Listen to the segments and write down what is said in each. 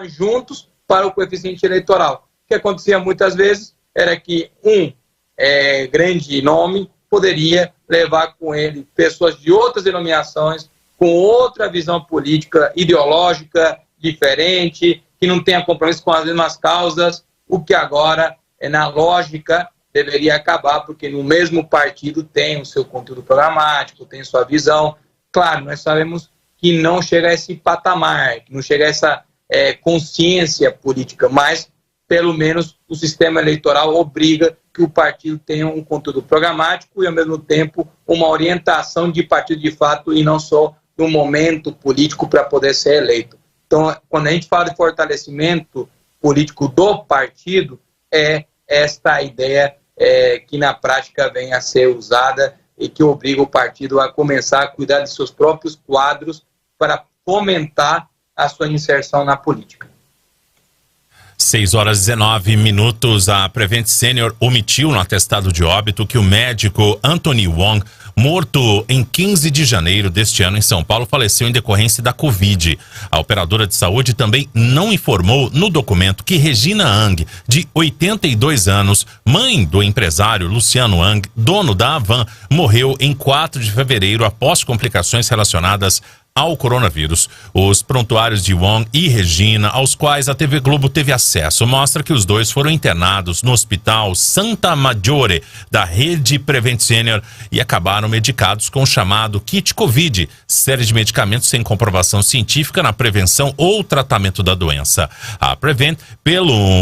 juntos para o coeficiente eleitoral. O que acontecia muitas vezes era que um grande nome poderia levar com ele pessoas de outras denominações, com outra visão política, ideológica, diferente, que não tenha compromisso com as mesmas causas, o que agora, na lógica, deveria acabar, porque no mesmo partido tem o seu conteúdo programático, tem sua visão. Claro, nós sabemos que não chega a esse patamar, que não chega a essa consciência política, mas pelo menos o sistema eleitoral obriga que o partido tenha um conteúdo programático e, ao mesmo tempo, uma orientação de partido de fato e não só no momento político para poder ser eleito. Então, quando a gente fala de fortalecimento político do partido, é esta ideia que na prática vem a ser usada e que obriga o partido a começar a cuidar de seus próprios quadros para fomentar a sua inserção na política. 6h19. A Prevent Senior omitiu no atestado de óbito que o médico Anthony Wong, morto em 15 de janeiro deste ano em São Paulo, faleceu em decorrência da Covid. A operadora de saúde também não informou no documento que Regina Ang, de 82 anos, mãe do empresário Luciano Ang, dono da Avan, morreu em 4 de fevereiro após complicações relacionadas ao coronavírus. Os prontuários de Wong e Regina, aos quais a TV Globo teve acesso, mostra que os dois foram internados no Hospital Santa Maggiore da rede Prevent Senior e acabaram medicados com o chamado kit Covid, série de medicamentos sem comprovação científica na prevenção ou tratamento da doença. A Prevent,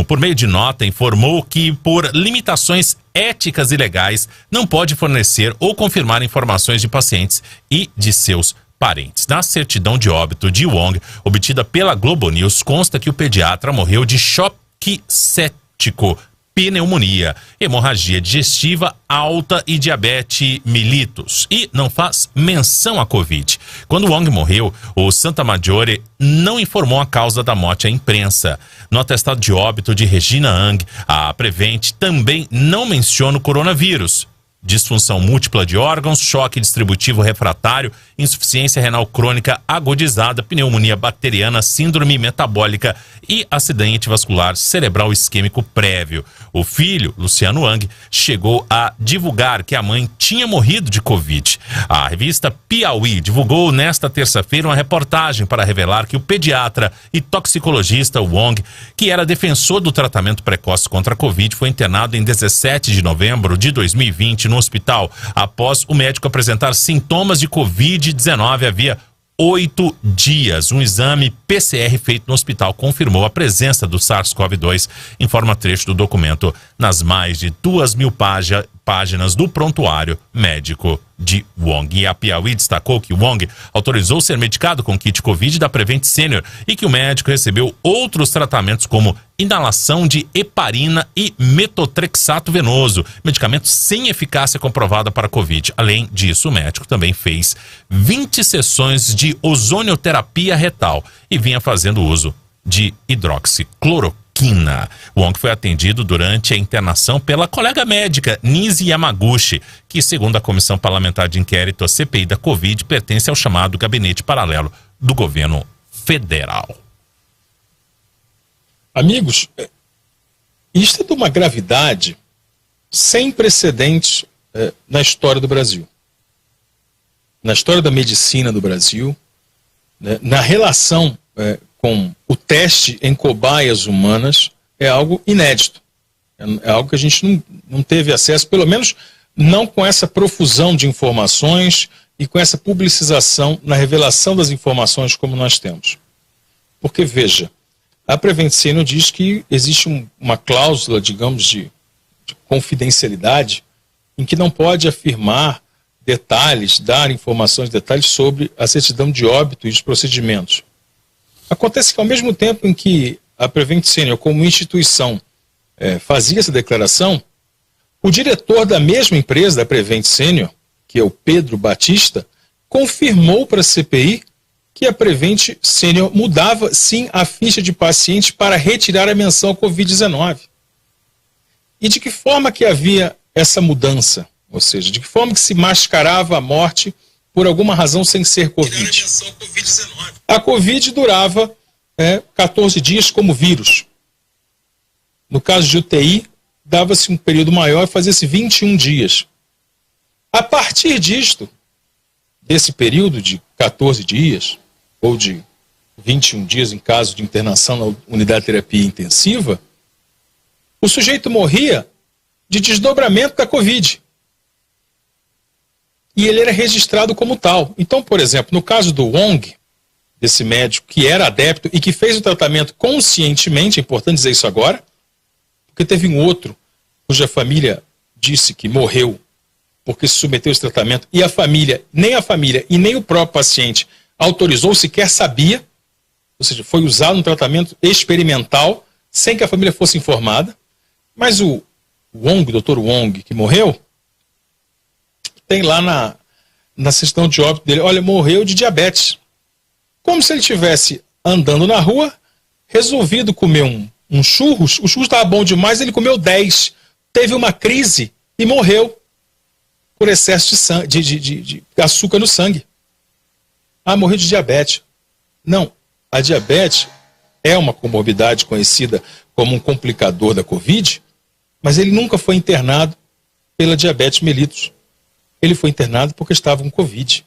por meio de nota, informou que, por limitações éticas e legais, não pode fornecer ou confirmar informações de pacientes e de seus parentes. Na certidão de óbito de Wong, obtida pela Globo News, consta que o pediatra morreu de choque séptico, pneumonia, hemorragia digestiva alta e diabetes mellitus, e não faz menção à Covid. Quando Wong morreu, o Santa Maggiore não informou a causa da morte à imprensa. No atestado de óbito de Regina Ang, a Prevent também não menciona o coronavírus. Disfunção múltipla de órgãos, choque distributivo refratário, insuficiência renal crônica agudizada, pneumonia bacteriana, síndrome metabólica e acidente vascular cerebral isquêmico prévio. O filho, Luciano Ang, chegou a divulgar que a mãe tinha morrido de Covid. A revista Piauí divulgou nesta terça-feira uma reportagem para revelar que o pediatra e toxicologista Wong, que era defensor do tratamento precoce contra a Covid, foi internado em 17 de novembro de 2020 no hospital, após o médico apresentar sintomas de Covid-19 havia 8 dias. Um exame PCR feito no hospital confirmou a presença do SARS-CoV-2, informa trecho do documento nas mais de 2.000 páginas do prontuário médico de Wong. E a Piauí destacou que Wong autorizou ser medicado com kit Covid da Prevent Senior e que o médico recebeu outros tratamentos como inalação de heparina e metotrexato venoso, medicamentos sem eficácia comprovada para Covid. Além disso, o médico também fez 20 sessões de ozonioterapia retal e vinha fazendo uso de hidroxicloroquina. Wong foi atendido durante a internação pela colega médica Nise Yamaguchi, que, segundo a Comissão Parlamentar de Inquérito, a CPI da Covid, pertence ao chamado Gabinete Paralelo do Governo Federal. Amigos, isto é de uma gravidade sem precedentes na história do Brasil. Na história da medicina do Brasil, na relação com o teste em cobaias humanas, é algo inédito. É algo que a gente não teve acesso, pelo menos não com essa profusão de informações e com essa publicização na revelação das informações como nós temos. Porque, veja, a Prevent Senior diz que existe uma cláusula, digamos, de confidencialidade em que não pode afirmar detalhes, dar informações, detalhes sobre a certidão de óbito e os procedimentos. Acontece que, ao mesmo tempo em que a Prevent Senior, como instituição, fazia essa declaração, o diretor da mesma empresa, da Prevent Senior, que é o Pedro Batista, confirmou para a CPI que a Prevent Senior mudava, sim, a ficha de pacientes para retirar a menção Covid-19. E de que forma que havia essa mudança? Ou seja, de que forma que se mascarava a morte por alguma razão sem ser Covid? A Covid durava 14 dias como vírus. No caso de UTI, dava-se um período maior e fazia-se 21 dias. A partir disto, desse período de 14 dias, ou de 21 dias em caso de internação na unidade de terapia intensiva, o sujeito morria de desdobramento da Covid. E ele era registrado como tal. Então, por exemplo, no caso do Wong, desse médico que era adepto e que fez o tratamento conscientemente, é importante dizer isso agora, porque teve um outro cuja família disse que morreu porque se submeteu a esse tratamento e nem a família e nem o próprio paciente autorizou, sequer sabia, ou seja, foi usado um tratamento experimental sem que a família fosse informada. Mas o Wong, o Dr. Wong, que morreu, tem lá na certidão de óbito dele, olha, morreu de diabetes. Como se ele estivesse andando na rua, resolvido comer um churros, o churros estava bom demais, ele comeu 10, teve uma crise e morreu por excesso de açúcar no sangue. Ah, morreu de diabetes. Não, a diabetes é uma comorbidade conhecida como um complicador da Covid, mas ele nunca foi internado pela diabetes mellitus. Ele foi internado porque estava com Covid.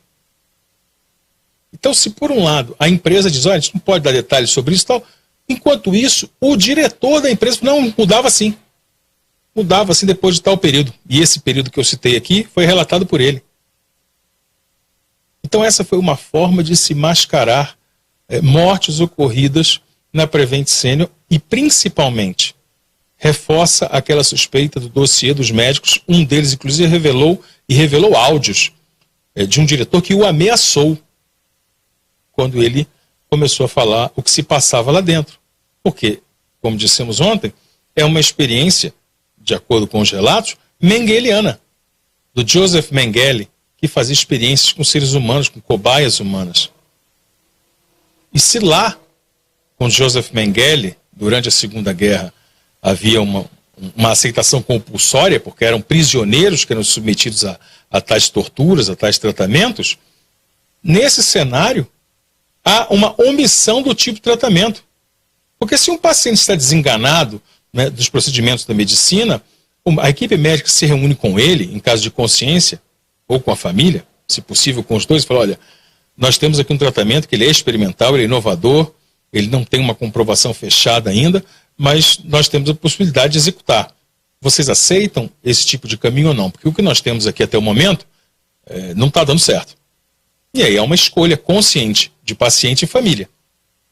Então, se por um lado a empresa diz, olha, a gente não pode dar detalhes sobre isso e tal, enquanto isso, o diretor da empresa não mudava assim. Mudava assim depois de tal período. E esse período que eu citei aqui foi relatado por ele. Então essa foi uma forma de se mascarar mortes ocorridas na Prevent Senior e principalmente reforça aquela suspeita do dossiê dos médicos. Um deles inclusive revelou áudios de um diretor que o ameaçou quando ele começou a falar o que se passava lá dentro. Porque, como dissemos ontem, é uma experiência, de acordo com os relatos, mengeliana, do Joseph Mengele, que fazia experiências com seres humanos, com cobaias humanas. E se lá, com Joseph Mengele, durante a Segunda Guerra, havia uma aceitação compulsória, porque eram prisioneiros que eram submetidos a tais torturas, a tais tratamentos, nesse cenário, há uma omissão do tipo de tratamento. Porque se um paciente está desenganado, né, dos procedimentos da medicina, a equipe médica se reúne com ele, em caso de consciência, ou com a família, se possível com os dois, e fala, olha, nós temos aqui um tratamento que ele é experimental, ele é inovador, ele não tem uma comprovação fechada ainda, mas nós temos a possibilidade de executar. Vocês aceitam esse tipo de caminho ou não? Porque o que nós temos aqui até o momento não está dando certo. E aí é uma escolha consciente de paciente e família.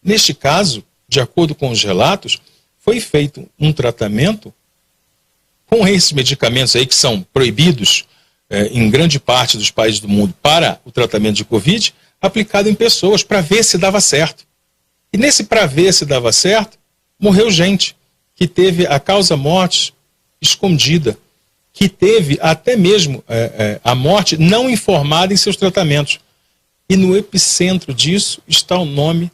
Neste caso, de acordo com os relatos, foi feito um tratamento com esses medicamentos aí que são proibidos em grande parte dos países do mundo para o tratamento de Covid, aplicado em pessoas para ver se dava certo. E nesse para ver se dava certo, morreu gente que teve a causa-morte escondida, que teve até mesmo a morte não informada em seus tratamentos. E no epicentro disso está o nome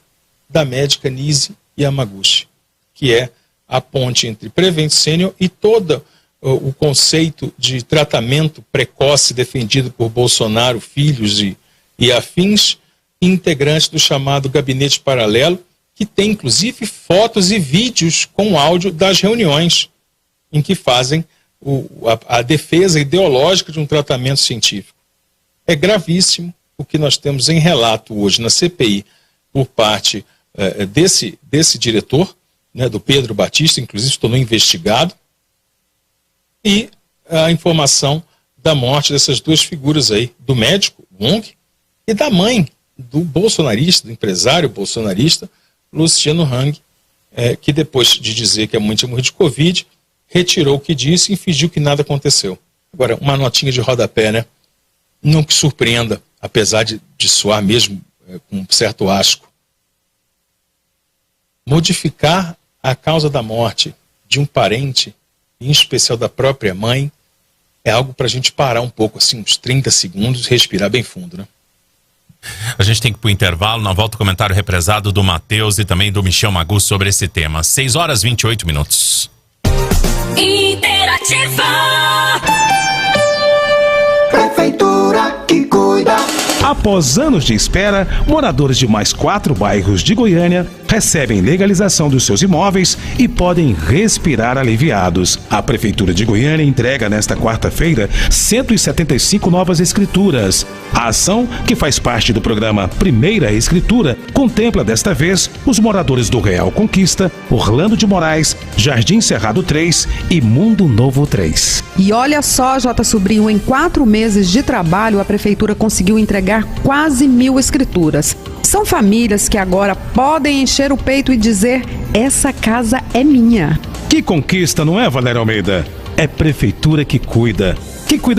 da médica Nise Yamaguchi, que é a ponte entre Prevent Senior e todo o conceito de tratamento precoce defendido por Bolsonaro, filhos e afins, integrante do chamado gabinete paralelo, que tem inclusive fotos e vídeos com áudio das reuniões em que fazem a defesa ideológica de um tratamento científico. É gravíssimo o que nós temos em relato hoje na CPI por parte desse diretor, né, do Pedro Batista, inclusive se tornou investigado, e a informação da morte dessas duas figuras aí, do médico, Wong, e da mãe do bolsonarista, do empresário bolsonarista, Luciano Hang, que depois de dizer que a mãe tinha morrido de Covid, retirou o que disse e fingiu que nada aconteceu. Agora, uma notinha de rodapé, né? Não que surpreenda, apesar de soar mesmo com um certo asco. Modificar a causa da morte de um parente, em especial da própria mãe, é algo para a gente parar um pouco, assim, uns 30 segundos, respirar bem fundo, né? A gente tem que ir para o intervalo, na volta o comentário represado do Matheus e também do Michel Magu sobre esse tema. 6h28. Interativa. Prefeitura que cuida. Após anos de espera, moradores de mais 4 bairros de Goiânia recebem legalização dos seus imóveis e podem respirar aliviados. A Prefeitura de Goiânia entrega nesta quarta-feira 175 novas escrituras. A ação, que faz parte do programa Primeira Escritura, contempla desta vez os moradores do Real Conquista, Orlando de Moraes, Jardim Cerrado 3 e Mundo Novo 3. E olha só, J. Sobrinho, em 4 meses de trabalho, a Prefeitura conseguiu entregar quase 1.000 escrituras. São famílias que agora podem encher o peito e dizer: essa casa é minha. Que conquista, não é, Valéria Almeida? É Prefeitura que cuida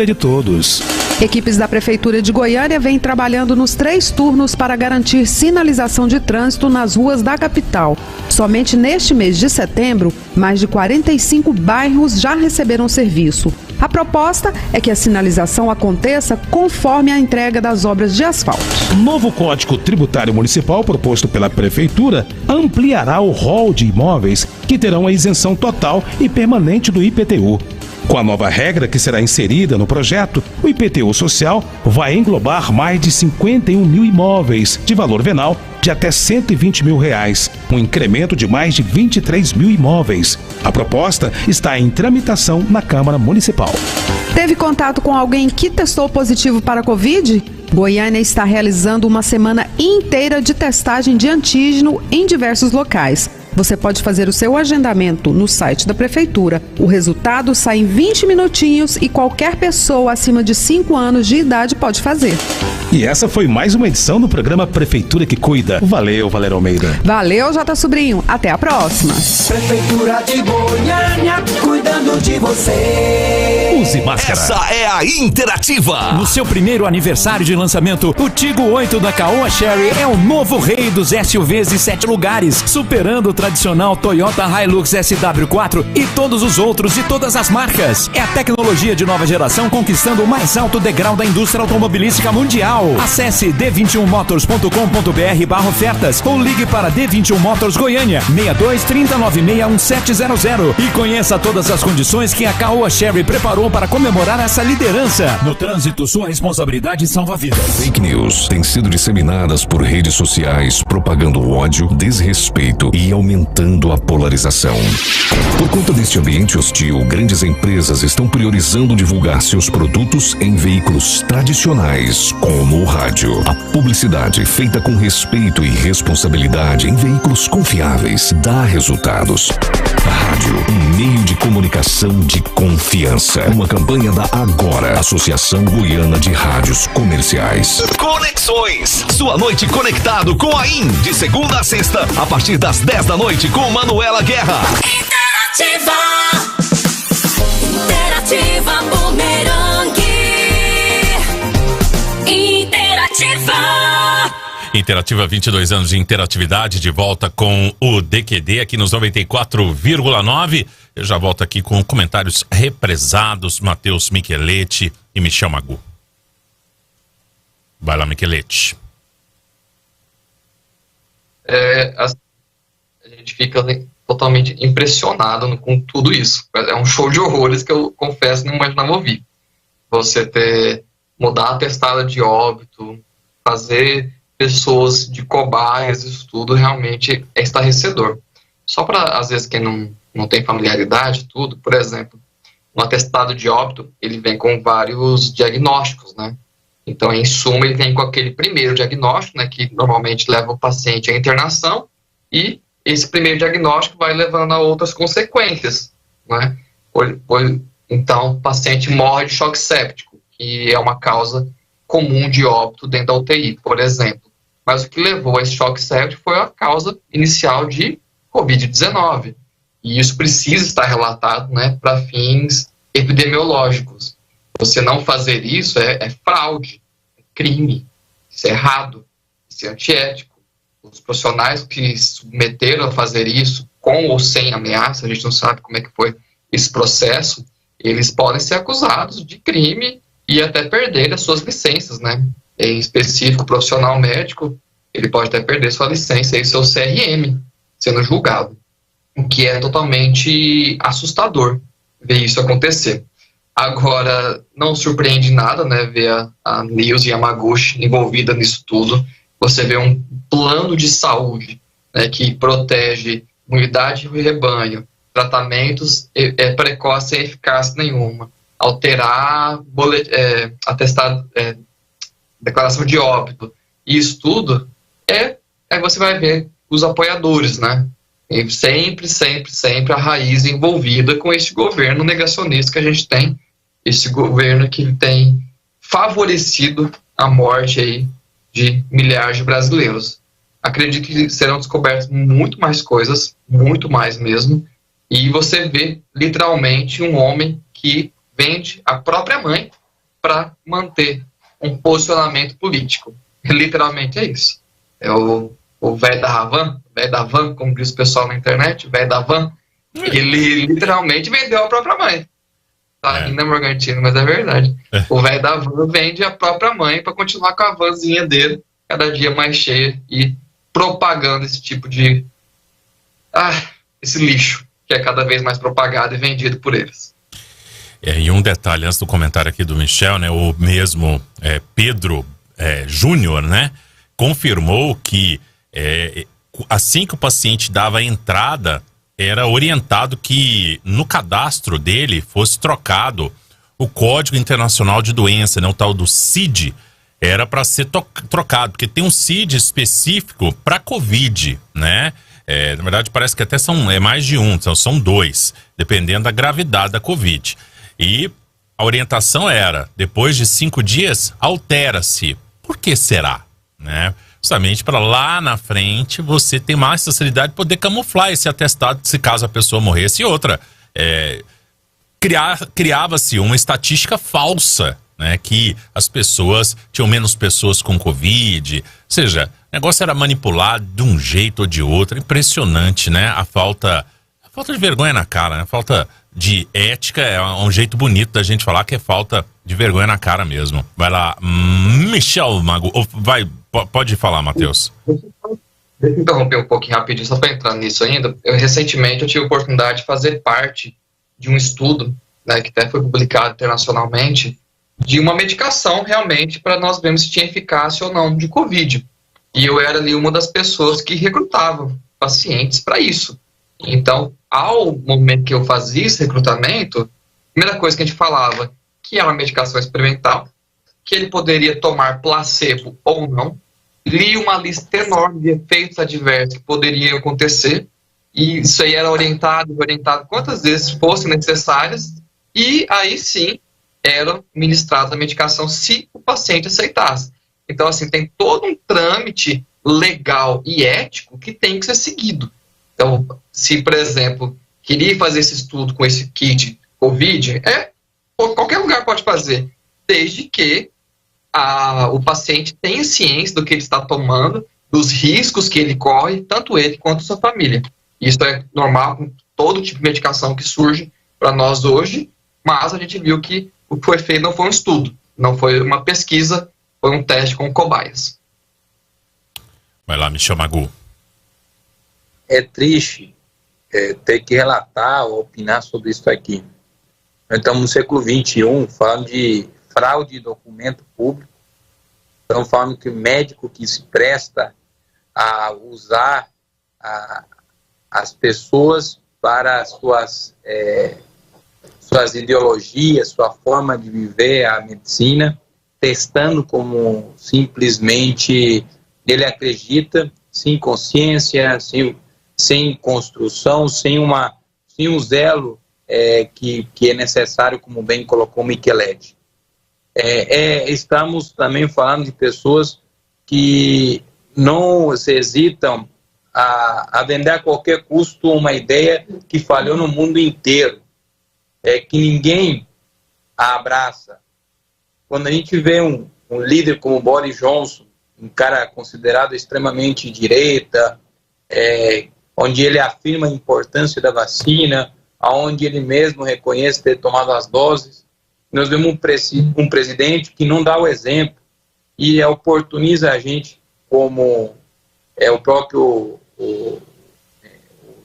de todos. Equipes da Prefeitura de Goiânia vêm trabalhando nos 3 turnos para garantir sinalização de trânsito nas ruas da capital. Somente neste mês de setembro, mais de 45 bairros já receberam serviço. A proposta é que a sinalização aconteça conforme a entrega das obras de asfalto. O novo Código Tributário Municipal proposto pela Prefeitura ampliará o rol de imóveis que terão a isenção total e permanente do IPTU. Com a nova regra que será inserida no projeto, o IPTU social vai englobar mais de 51 mil imóveis de valor venal de até R$120 mil, um incremento de mais de 23 mil imóveis. A proposta está em tramitação na Câmara Municipal. Teve contato com alguém que testou positivo para a Covid? Goiânia está realizando uma semana inteira de testagem de antígeno em diversos locais. Você pode fazer o seu agendamento no site da Prefeitura. O resultado sai em 20 minutinhos e qualquer pessoa acima de 5 anos de idade pode fazer. E essa foi mais uma edição do programa Prefeitura que Cuida. Valeu, Valéria Almeida. Valeu, J. Sobrinho. Até a próxima. Prefeitura de Goiânia, cuidando de você. Use máscara. Essa é a Interativa. No seu primeiro aniversário de lançamento, o Tigo 8 da Caoa Chery é o novo rei dos SUVs em 7 lugares, superando o tradicional Toyota Hilux SW4 e todos os outros de todas as marcas. É a tecnologia de nova geração conquistando o mais alto degrau da indústria automobilística mundial. Acesse d21motors.com.br/ofertas ou ligue para D21 Motors Goiânia 62 3096 1700 e conheça todas as condições que a Caoa Chery preparou para comemorar essa liderança. No trânsito, sua responsabilidade salva vidas. Fake news têm sido disseminadas por redes sociais, propagando ódio, desrespeito e aumentando a polarização. Por conta deste ambiente hostil, grandes empresas estão priorizando divulgar seus produtos em veículos tradicionais, como o rádio. A publicidade feita com respeito e responsabilidade em veículos confiáveis dá resultados. A rádio, um meio de comunicação de confiança. Uma campanha da Agora, Associação Goiana de Rádios Comerciais. Conexões, sua noite conectado com a IN, de segunda a sexta, a partir das 10 da noite, com Manuela Guerra. Interativa Bumerangue. Interativa, 22 anos de interatividade, de volta com o DQD aqui nos 94,9. Eu já volto aqui com comentários represados, Matheus Micheletti e Michel Magu. Vai lá, Micheletti. A gente fica totalmente impressionado com tudo isso. É um show de horrores que eu confesso não imaginava ouvir. Você mudar a testada de óbito, fazer pessoas de cobaias, isso tudo realmente é estarrecedor. Só para, às vezes, quem não tem familiaridade, tudo, por exemplo, um atestado de óbito, ele vem com vários diagnósticos, né? Então, em suma, ele vem com aquele primeiro diagnóstico, né, que normalmente leva o paciente à internação, e esse primeiro diagnóstico vai levando a outras consequências, né? Então, o paciente morre de choque séptico, que é uma causa comum de óbito dentro da UTI, por exemplo. Mas o que levou a esse choque séptico foi a causa inicial de Covid-19. E isso precisa estar relatado, né, para fins epidemiológicos. Você não fazer isso é fraude, é crime, isso é errado, isso é antiético. Os profissionais que se submeteram a fazer isso, com ou sem ameaça, a gente não sabe como é que foi esse processo, eles podem ser acusados de crime e até perder as suas licenças, né? Em específico, o profissional médico, ele pode até perder sua licença e seu CRM sendo julgado, o que é totalmente assustador ver isso acontecer. Agora, não surpreende nada, né, ver a Nilce Yamaguchi envolvida nisso tudo. Você vê um plano de saúde né, que protege imunidade do rebanho, tratamentos precoces sem eficácia nenhuma, alterar atestado, declaração de óbito, e isso tudo aí você vai ver os apoiadores, né? E sempre a raiz envolvida com esse governo negacionista que a gente tem, esse governo que tem favorecido a morte aí de milhares de brasileiros. Acredito que serão descobertas muito mais coisas, muito mais mesmo, e você vê literalmente um homem que vende a própria mãe para manter um posicionamento político. Literalmente é isso. É o velho da van, como diz o pessoal na internet, o velho da van, ele literalmente vendeu a própria mãe. Tá ainda Morgantino, mas é verdade. O velho da van vende a própria mãe para continuar com a vanzinha dele, cada dia mais cheia e propagando esse tipo de... esse lixo que é cada vez mais propagado e vendido por eles. E um detalhe antes do comentário aqui do Michel, né, o mesmo Pedro Júnior, né, confirmou que assim que o paciente dava a entrada, era orientado que no cadastro dele fosse trocado o Código Internacional de Doença, né, o tal do CID, era para ser trocado, porque tem um CID específico para Covid, né? Na verdade, parece que até são mais de um, são 2, dependendo da gravidade da Covid. E a orientação era, depois de 5 dias, altera-se. Por que será? Né? Justamente para lá na frente você ter mais facilidade de poder camuflar esse atestado, se caso a pessoa morresse. E outra, criava-se uma estatística falsa, né, que as pessoas tinham menos pessoas com Covid, ou seja, o negócio era manipulado de um jeito ou de outro. Impressionante, né? A falta de vergonha na cara, né? A falta de ética é um jeito bonito da gente falar que é falta de vergonha na cara mesmo. Vai lá, Michel Magu, pode falar, Matheus. Deixa eu interromper um pouquinho rapidinho, só para entrar nisso ainda. Recentemente eu tive a oportunidade de fazer parte de um estudo, né, que até foi publicado internacionalmente, de uma medicação realmente para nós vermos se tinha eficácia ou não de Covid. E eu era ali uma das pessoas que recrutavam pacientes para isso. Então, ao momento que eu fazia esse recrutamento, a primeira coisa que a gente falava, que era uma medicação experimental, que ele poderia tomar placebo ou não, li uma lista enorme de efeitos adversos que poderiam acontecer, e isso aí era orientado quantas vezes fossem necessárias, e aí sim era ministrada a medicação se o paciente aceitasse. Então, assim, tem todo um trâmite legal e ético que tem que ser seguido. Então, se, por exemplo, queria fazer esse estudo com esse kit Covid, qualquer lugar pode fazer, desde que o paciente tenha ciência do que ele está tomando, dos riscos que ele corre, tanto ele quanto sua família. Isso é normal com todo tipo de medicação que surge para nós hoje, mas a gente viu que o que foi feito não foi um estudo, não foi uma pesquisa, foi um teste com cobaias. Vai lá, Michel Magu. É triste ter que relatar ou opinar sobre isso aqui. Nós estamos no século XXI, falando de fraude de documento público, estamos falando que o médico que se presta a usar as pessoas para suas ideologias, sua forma de viver a medicina, testando como simplesmente ele acredita, sem consciência, sem construção, sem um zelo que é necessário, como bem colocou Micheletti. Estamos também falando de pessoas que não se hesitam a vender a qualquer custo uma ideia que falhou no mundo inteiro, que ninguém a abraça. Quando a gente vê um líder como Boris Johnson, um cara considerado extremamente direita, onde ele afirma a importância da vacina, onde ele mesmo reconhece ter tomado as doses, nós vemos um presidente que não dá o exemplo e oportuniza a gente, como o próprio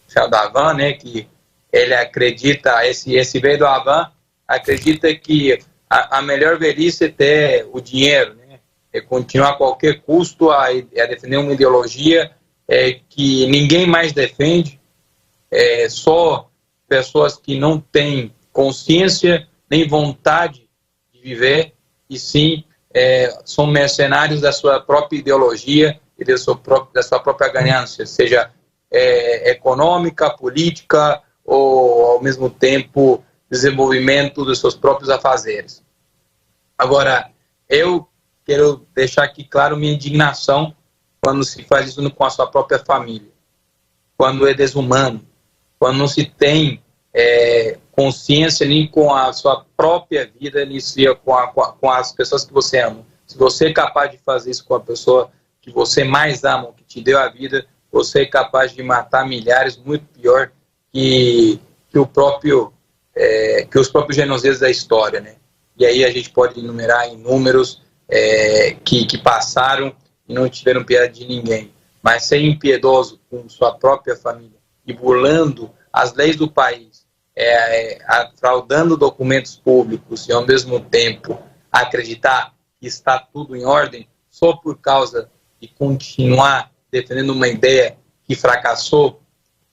Michel Davan, né, que ele acredita, esse velho do Avan, acredita que a melhor velhice é ter o dinheiro, né, é continuar a qualquer custo a defender uma ideologia que ninguém mais defende, só pessoas que não têm consciência nem vontade de viver, e sim são mercenários da sua própria ideologia e da sua própria ganância, seja econômica, política ou, ao mesmo tempo, desenvolvimento dos seus próprios afazeres. Agora, eu quero deixar aqui claro minha indignação quando se faz isso com a sua própria família, quando é desumano, quando não se tem consciência nem com a sua própria vida, nem com as pessoas que você ama. Se você é capaz de fazer isso com a pessoa que você mais ama, que te deu a vida, você é capaz de matar milhares, muito pior que os próprios genozidas da história, né? E aí a gente pode enumerar inúmeros que passaram e não tiveram piedade de ninguém. Mas ser impiedoso com sua própria família e burlando as leis do país, fraudando documentos públicos e ao mesmo tempo acreditar que está tudo em ordem só por causa de continuar defendendo uma ideia que fracassou,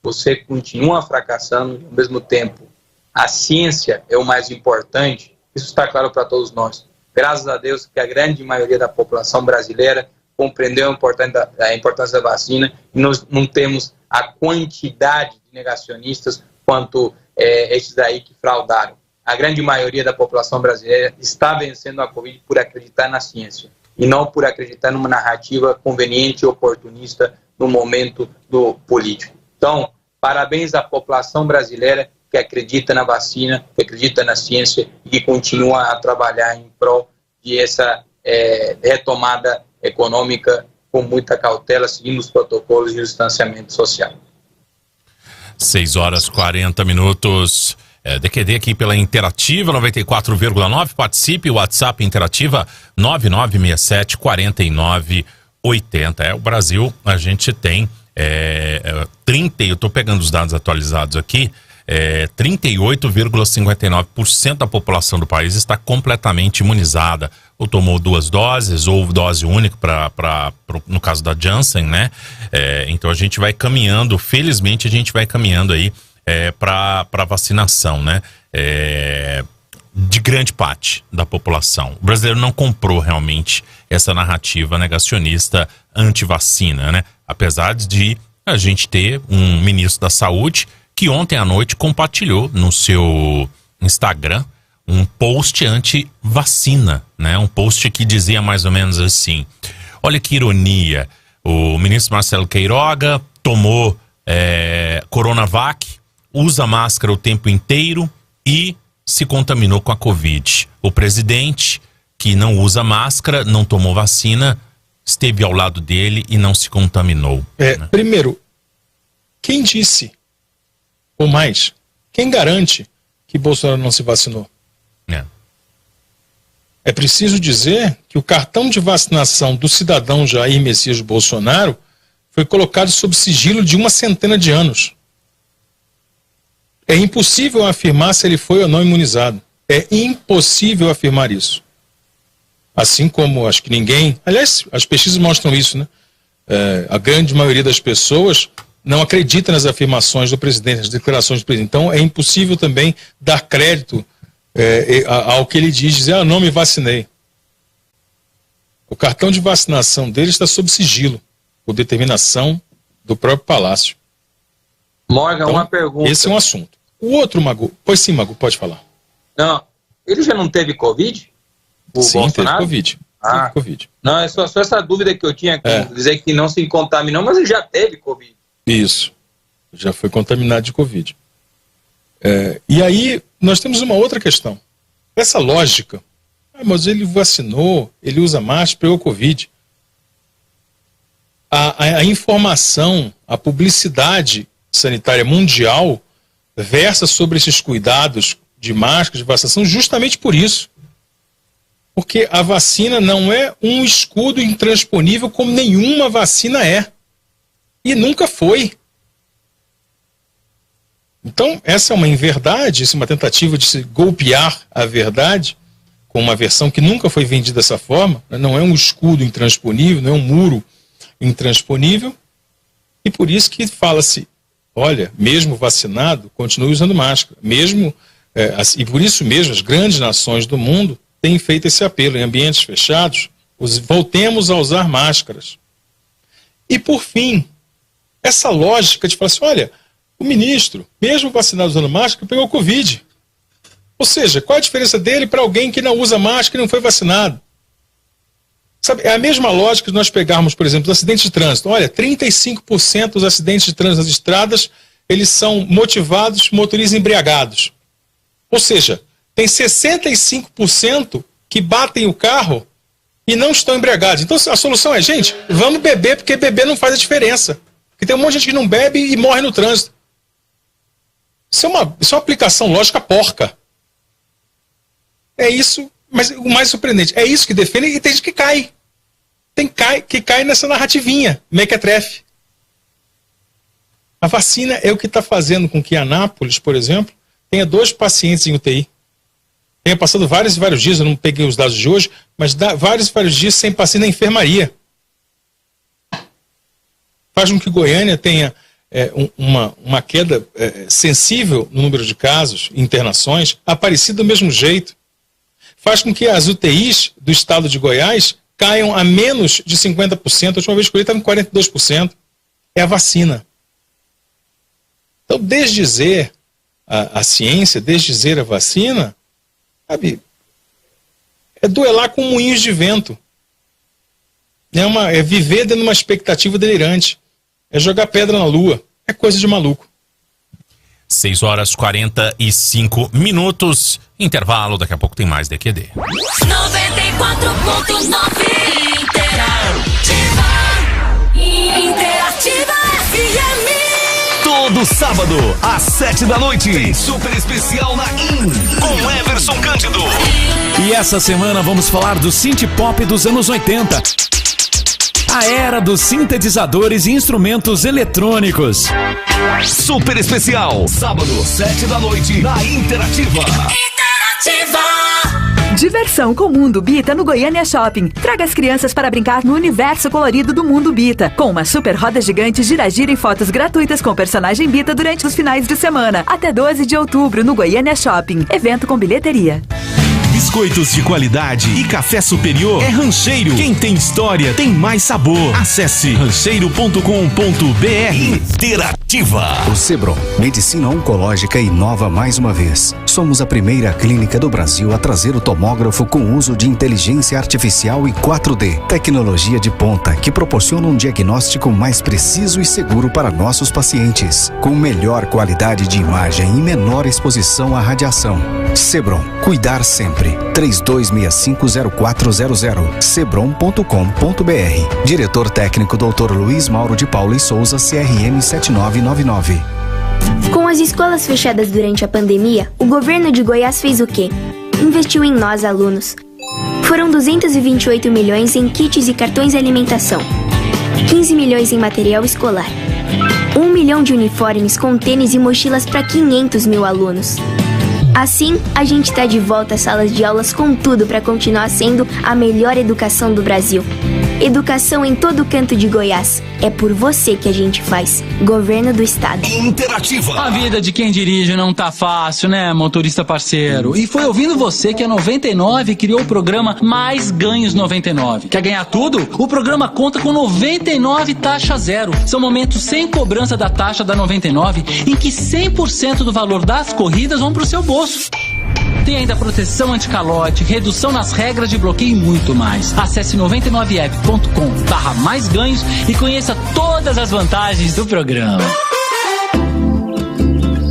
você continua fracassando e ao mesmo tempo a ciência é o mais importante. Isso está claro para todos nós. Graças a Deus que a grande maioria da população brasileira compreendeu a importância da vacina e nós não temos a quantidade de negacionistas quanto esses aí que fraudaram. A grande maioria da população brasileira está vencendo a Covid por acreditar na ciência e não por acreditar numa narrativa conveniente e oportunista no momento do político. Então, parabéns à população brasileira que acredita na vacina, que acredita na ciência e que continua a trabalhar em prol de essa retomada econômica com muita cautela, seguindo os protocolos de distanciamento social. 6h40. DQD aqui pela Interativa 94,9. Participe, WhatsApp Interativa 9967-4980. O Brasil, a gente tem 30, eu estou pegando os dados atualizados aqui, 38,59% da população do país está completamente imunizada, ou tomou 2 doses, ou dose única no caso da Janssen, né? Então a gente vai caminhando, felizmente a gente vai caminhando aí para vacinação, né? De grande parte da população. O brasileiro não comprou realmente essa narrativa negacionista anti-vacina, né? Apesar de a gente ter um ministro da Saúde que ontem à noite compartilhou no seu Instagram um post anti-vacina, né? Um post que dizia mais ou menos assim: olha que ironia, o ministro Marcelo Queiroga tomou Coronavac, usa máscara o tempo inteiro e se contaminou com a Covid. O presidente, que não usa máscara, não tomou vacina, esteve ao lado dele e não se contaminou. Né? Primeiro, quem disse, ou mais, quem garante que Bolsonaro não se vacinou? É preciso dizer que o cartão de vacinação do cidadão Jair Messias Bolsonaro foi colocado sob sigilo de 100 de anos. É impossível afirmar se ele foi ou não imunizado. É impossível afirmar isso. Assim como acho que ninguém... Aliás, as pesquisas mostram isso, né? A grande maioria das pessoas não acredita nas afirmações do presidente, nas declarações do presidente. Então é impossível também dar crédito ao que ele dizer, não me vacinei. O cartão de vacinação dele está sob sigilo, por determinação do próprio Palácio. Morgan, então, uma pergunta. Esse é um assunto. O outro, Magu... Pois sim, Magu, pode falar. Não, ele já não teve Covid? Sim, Bolsonaro? teve Covid. Teve Covid. Não, é só essa dúvida que eu tinha, dizer que não se contaminou, mas ele já teve Covid. Isso, já foi contaminado de Covid. E aí, nós temos uma outra questão. Essa lógica, mas ele vacinou, ele usa máscara, pegou Covid. A informação, a publicidade sanitária mundial versa sobre esses cuidados de máscara, de vacinação, justamente por isso. Porque a vacina não é um escudo intransponível como nenhuma vacina é. E nunca foi. Então, essa é uma inverdade, essa é uma tentativa de se golpear a verdade com uma versão que nunca foi vendida dessa forma. Não é um escudo intransponível, não é um muro intransponível. E por isso que fala-se, olha, mesmo vacinado, continue usando máscara. E por isso mesmo as grandes nações do mundo têm feito esse apelo. Em ambientes fechados, voltemos a usar máscaras. E por fim, essa lógica de falar assim, olha, o ministro, mesmo vacinado usando máscara, pegou Covid. Ou seja, qual a diferença dele para alguém que não usa máscara e não foi vacinado? Sabe, é a mesma lógica de nós pegarmos, por exemplo, os acidentes de trânsito. Olha, 35% dos acidentes de trânsito nas estradas, eles são motivados por motoristas embriagados. Ou seja, tem 65% que batem o carro e não estão embriagados. Então a solução é, gente, vamos beber, porque beber não faz a diferença. Porque tem um monte de gente que não bebe e morre no trânsito. Isso é uma aplicação lógica porca. É isso, mas o mais surpreendente, é isso que defende e tem gente que cai. Que cai nessa narrativinha, mequetrefe. A vacina é o que está fazendo com que Anápolis, por exemplo, tenha 2 pacientes em UTI. Tenha passado vários e vários dias, eu não peguei os dados de hoje, mas vários e vários dias sem paciente na enfermaria. Faz com que Goiânia tenha uma queda sensível no número de casos e internações, aparecido do mesmo jeito. Faz com que as UTIs do estado de Goiás caiam a menos de 50%. A última vez que eu estava em 42%. É a vacina. Então, desdizer a ciência, desdizer a vacina, sabe, é duelar com moinhos de vento. É viver dentro de uma expectativa delirante. É jogar pedra na lua. É coisa de maluco. 6h45. Intervalo, daqui a pouco tem mais DQD. 94.9 Interativa FM. Todo sábado, às 7 da noite, tem super especial na com Everson Cândido. E essa semana vamos falar do synth pop dos anos 80. A era dos sintetizadores e instrumentos eletrônicos. Super especial, sábado, 7 da noite, na Interativa. Diversão com o Mundo Bita no Goiânia Shopping. Traga as crianças para brincar no universo colorido do Mundo Bita, com uma super roda gigante gira-gira e fotos gratuitas com o personagem Bita durante os finais de semana. Até 12 de outubro no Goiânia Shopping. Evento com bilheteria. Biscoitos de qualidade e café superior é Rancheiro. Quem tem história tem mais sabor. Acesse rancheiro.com.br. Interativa. O Sebron, Medicina Oncológica, inova mais uma vez. Somos a primeira clínica do Brasil a trazer o tomógrafo com uso de inteligência artificial e 4D. Tecnologia de ponta que proporciona um diagnóstico mais preciso e seguro para nossos pacientes. Com melhor qualidade de imagem e menor exposição à radiação. Sebron, cuidar sempre. 32650400 sebron.com.br. Diretor técnico Dr. Luiz Mauro de Paula e Souza, CRM 7999. Com as escolas fechadas durante a pandemia, o governo de Goiás fez o quê? Investiu em nós, alunos. Foram 228 milhões em kits e cartões de alimentação, 15 milhões em material escolar, 1 milhão de uniformes com tênis e mochilas para 500 mil alunos. Assim, a gente está de volta às salas de aulas com tudo para continuar sendo a melhor educação do Brasil. Educação em todo canto de Goiás. É por você que a gente faz. Governo do Estado. Interativa. A vida de quem dirige não tá fácil, né, motorista parceiro? E foi ouvindo você que a 99 criou o programa Mais Ganhos 99. Quer ganhar tudo? O programa conta com 99 taxa zero. São momentos sem cobrança da taxa da 99, em que 100% do valor das corridas vão pro seu bolso. Tem ainda proteção anti-calote, redução nas regras de bloqueio e muito mais. Acesse 99app.com/mais ganhos e conheça todas as vantagens do programa.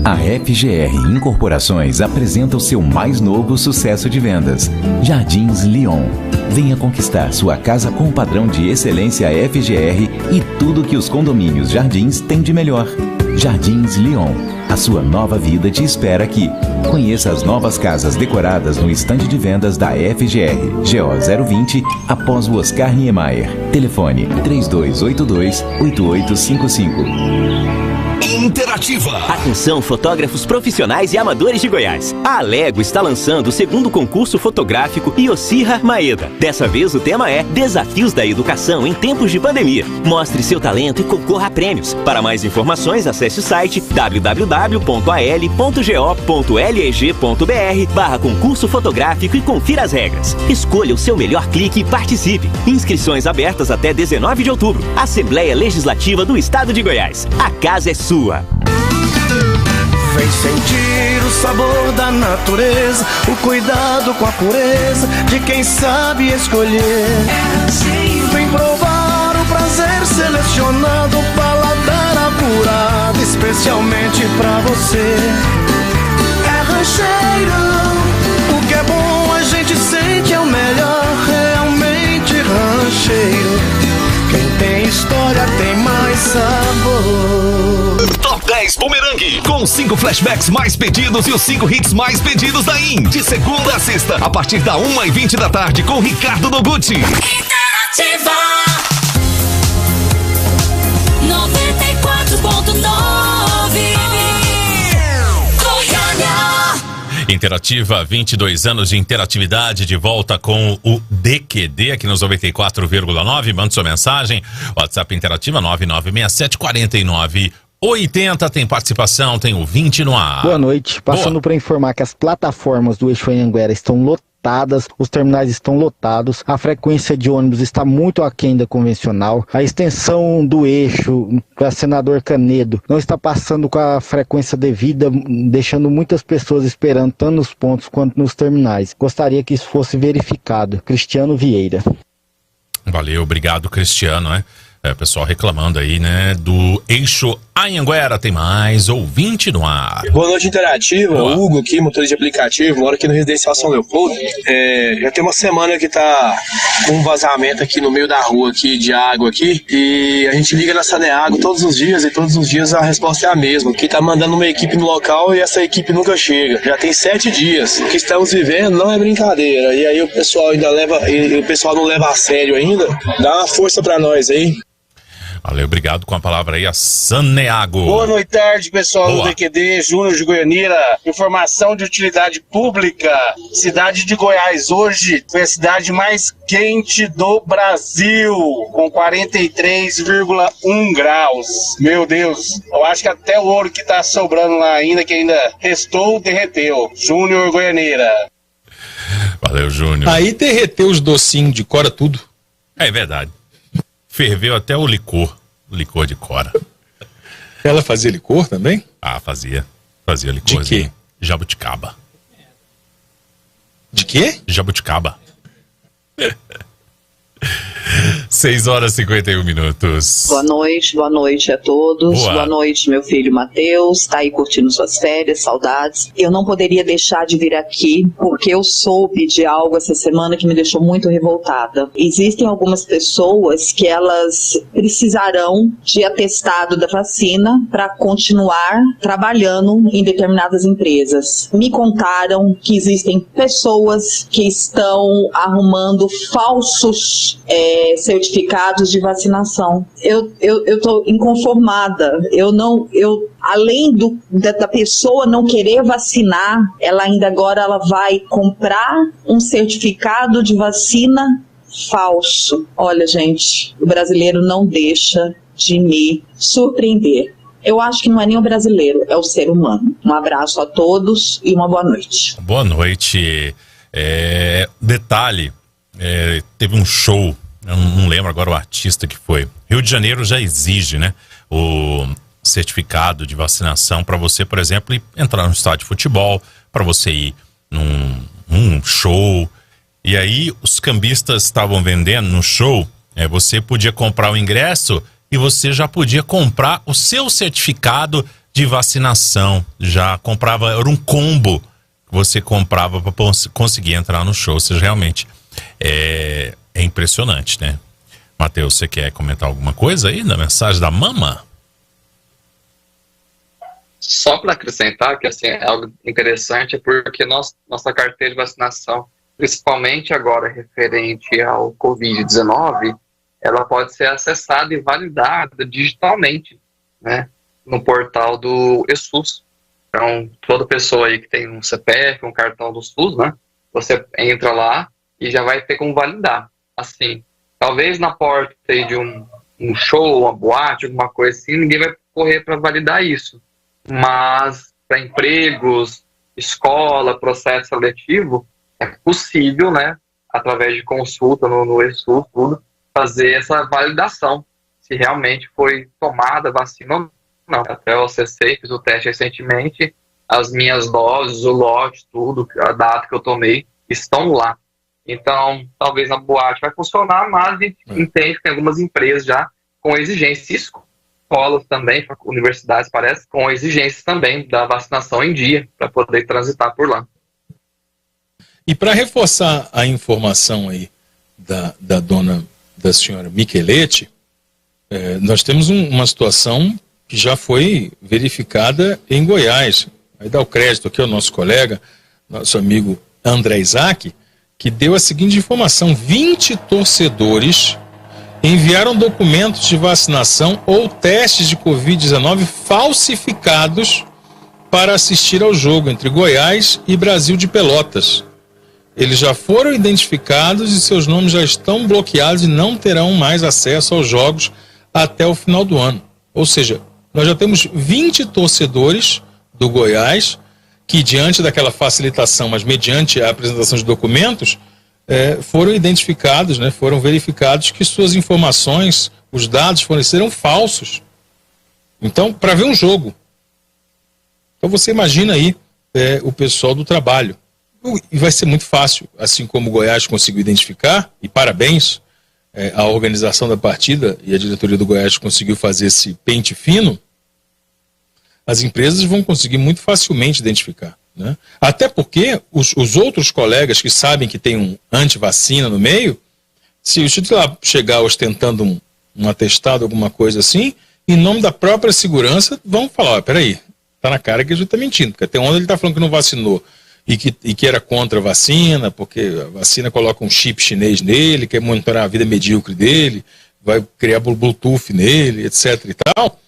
A FGR Incorporações apresenta o seu mais novo sucesso de vendas, Jardins Lyon. Venha conquistar sua casa com o padrão de excelência FGR e tudo que os condomínios Jardins têm de melhor. Jardins Lyon, a sua nova vida te espera aqui. Conheça as novas casas decoradas no estande de vendas da FGR, GO 020, após o Oscar Niemeyer. Telefone 3282-8855. Interativa. Atenção, fotógrafos profissionais e amadores de Goiás. A Alego está lançando o segundo concurso fotográfico Iocirra Maeda. Dessa vez o tema é Desafios da Educação em Tempos de Pandemia. Mostre seu talento e concorra a prêmios. Para mais informações, acesse o site www.al.go.leg.br/concurso fotográfico e confira as regras. Escolha o seu melhor clique e participe. Inscrições abertas até 19 de outubro. Assembleia Legislativa do Estado de Goiás. A casa é sua. Vem sentir o sabor da natureza, o cuidado com a pureza de quem sabe escolher. Vem provar o prazer selecionado, o paladar apurado, especialmente pra você. É Rancheiro, o que é bom a gente sente é o melhor, realmente Rancheiro. Quem tem história tem mais sabor. Top 10 Bumerangue, com 5 flashbacks mais pedidos e os 5 hits mais pedidos da IN. De segunda a sexta, a partir da 1h20 da tarde, com Ricardo Noguchi. Interativa 94.9 Goiânia. Interativa, 22 anos de interatividade, de volta com o DQD aqui nos 94,9. Mande sua mensagem. WhatsApp Interativa 99674980. Tem participação, tem ouvinte no ar. Boa noite. Passando para informar que as plataformas do eixo Anhanguera estão lotadas, os terminais estão lotados, a frequência de ônibus está muito aquém da convencional, a extensão do eixo para Senador Canedo não está passando com a frequência devida, deixando muitas pessoas esperando tanto nos pontos quanto nos terminais. Gostaria que isso fosse verificado. Cristiano Vieira. Valeu, obrigado, Cristiano, né? Pessoal reclamando aí, né, do eixo Anhanguera. Tem mais ouvinte no ar. Boa noite, Interativa. Boa. Hugo aqui, motorista de aplicativo, moro aqui no Residencial São Leopoldo. Já tem uma semana que tá com um vazamento aqui no meio da rua aqui, de água aqui, e a gente liga na Saneago todos os dias, e todos os dias a resposta é a mesma, que tá mandando uma equipe no local e essa equipe nunca chega. Já tem 7 dias. O que estamos vivendo não é brincadeira, e aí o pessoal ainda leva, e o pessoal não leva a sério ainda. Dá uma força pra nós aí. Valeu, obrigado. Com a palavra aí a Saneago. Boa noite, tarde, pessoal do DQD, Júnior de Goianira. Informação de utilidade pública. Cidade de Goiás hoje foi a cidade mais quente do Brasil, com 43,1 graus. Meu Deus, eu acho que até o ouro que tá sobrando lá ainda, que ainda restou, derreteu. Júnior Goianira. Valeu, Júnior. Aí derreteu os docinhos de cora tudo. É verdade. Ferveu até o licor de cora. Ela fazia licor também? Ah, fazia licor. De quê? Jabuticaba. De quê? Jabuticaba. 6h51. Boa noite a todos. Boa noite, meu filho Matheus. Tá aí curtindo suas férias, saudades. Eu não poderia deixar de vir aqui, porque eu soube de algo essa semana que me deixou muito revoltada. Existem algumas pessoas que elas precisarão de atestado da vacina para continuar trabalhando em determinadas empresas. Me contaram que existem pessoas que estão arrumando falsos certificados de vacinação. Eu tô inconformada. Além da pessoa não querer vacinar, ela ainda agora ela vai comprar um certificado de vacina falso. Olha, gente, o brasileiro não deixa de me surpreender. Eu acho que não é nem o brasileiro, é o ser humano. Um abraço a todos e uma boa noite. Boa noite. Detalhe, teve um show, eu não lembro agora o artista que foi. Rio de Janeiro já exige, né, o certificado de vacinação para você, por exemplo, entrar no estádio de futebol, para você ir num show. E aí os cambistas estavam vendendo no show, você podia comprar o ingresso e você já podia comprar o seu certificado de vacinação. Já comprava, era um combo que você comprava para conseguir entrar no show. Ou seja, realmente é impressionante, né? Matheus, você quer comentar alguma coisa aí na mensagem da mama? Só para acrescentar que assim, é algo interessante, é porque nossa carteira de vacinação, principalmente agora referente ao Covid-19, ela pode ser acessada e validada digitalmente, né? no portal do eSUS. Então, toda pessoa aí que tem um CPF, um cartão do SUS, né? Você entra lá e já vai ter como validar. Assim, talvez na porta aí de um show, uma boate, alguma coisa assim, ninguém vai correr para validar isso. Mas para empregos, escola, processo seletivo, é possível, né? Através de consulta no eSUS, tudo, fazer essa validação. Se realmente foi tomada a vacina ou não. Não, até o CC, fiz o teste recentemente, as minhas doses, o lote, tudo, a data que eu tomei, estão lá. Então, talvez na boate vai funcionar, mas a gente entende que tem algumas empresas já com exigências, escolas também, universidades parece, com exigências também da vacinação em dia, para poder transitar por lá. E para reforçar a informação aí da senhora Micheletti, nós temos uma situação que já foi verificada em Goiás. Vai dar o crédito aqui ao nosso colega, nosso amigo André Isaac, que deu a seguinte informação: 20 torcedores enviaram documentos de vacinação ou testes de Covid-19 falsificados para assistir ao jogo entre Goiás e Brasil de Pelotas. Eles já foram identificados e seus nomes já estão bloqueados e não terão mais acesso aos jogos até o final do ano. Ou seja, nós já temos 20 torcedores do Goiás que, diante daquela facilitação, mas mediante a apresentação de documentos, foram identificados, né, foram verificados que suas informações, os dados forneceram falsos. Então, para ver um jogo. Então você imagina aí o pessoal do trabalho. E vai ser muito fácil, assim como o Goiás conseguiu identificar, e parabéns, a organização da partida e a diretoria do Goiás conseguiu fazer esse pente fino, as empresas vão conseguir muito facilmente identificar, né? Até porque os outros colegas que sabem que tem um antivacina no meio, se o titular chegar ostentando um atestado, alguma coisa assim, em nome da própria segurança, vão falar: peraí, tá na cara que a gente tá mentindo, porque até onde ele tá falando que não vacinou e que era contra a vacina, porque a vacina coloca um chip chinês nele, quer monitorar a vida medíocre dele, vai criar Bluetooth nele, etc e tal.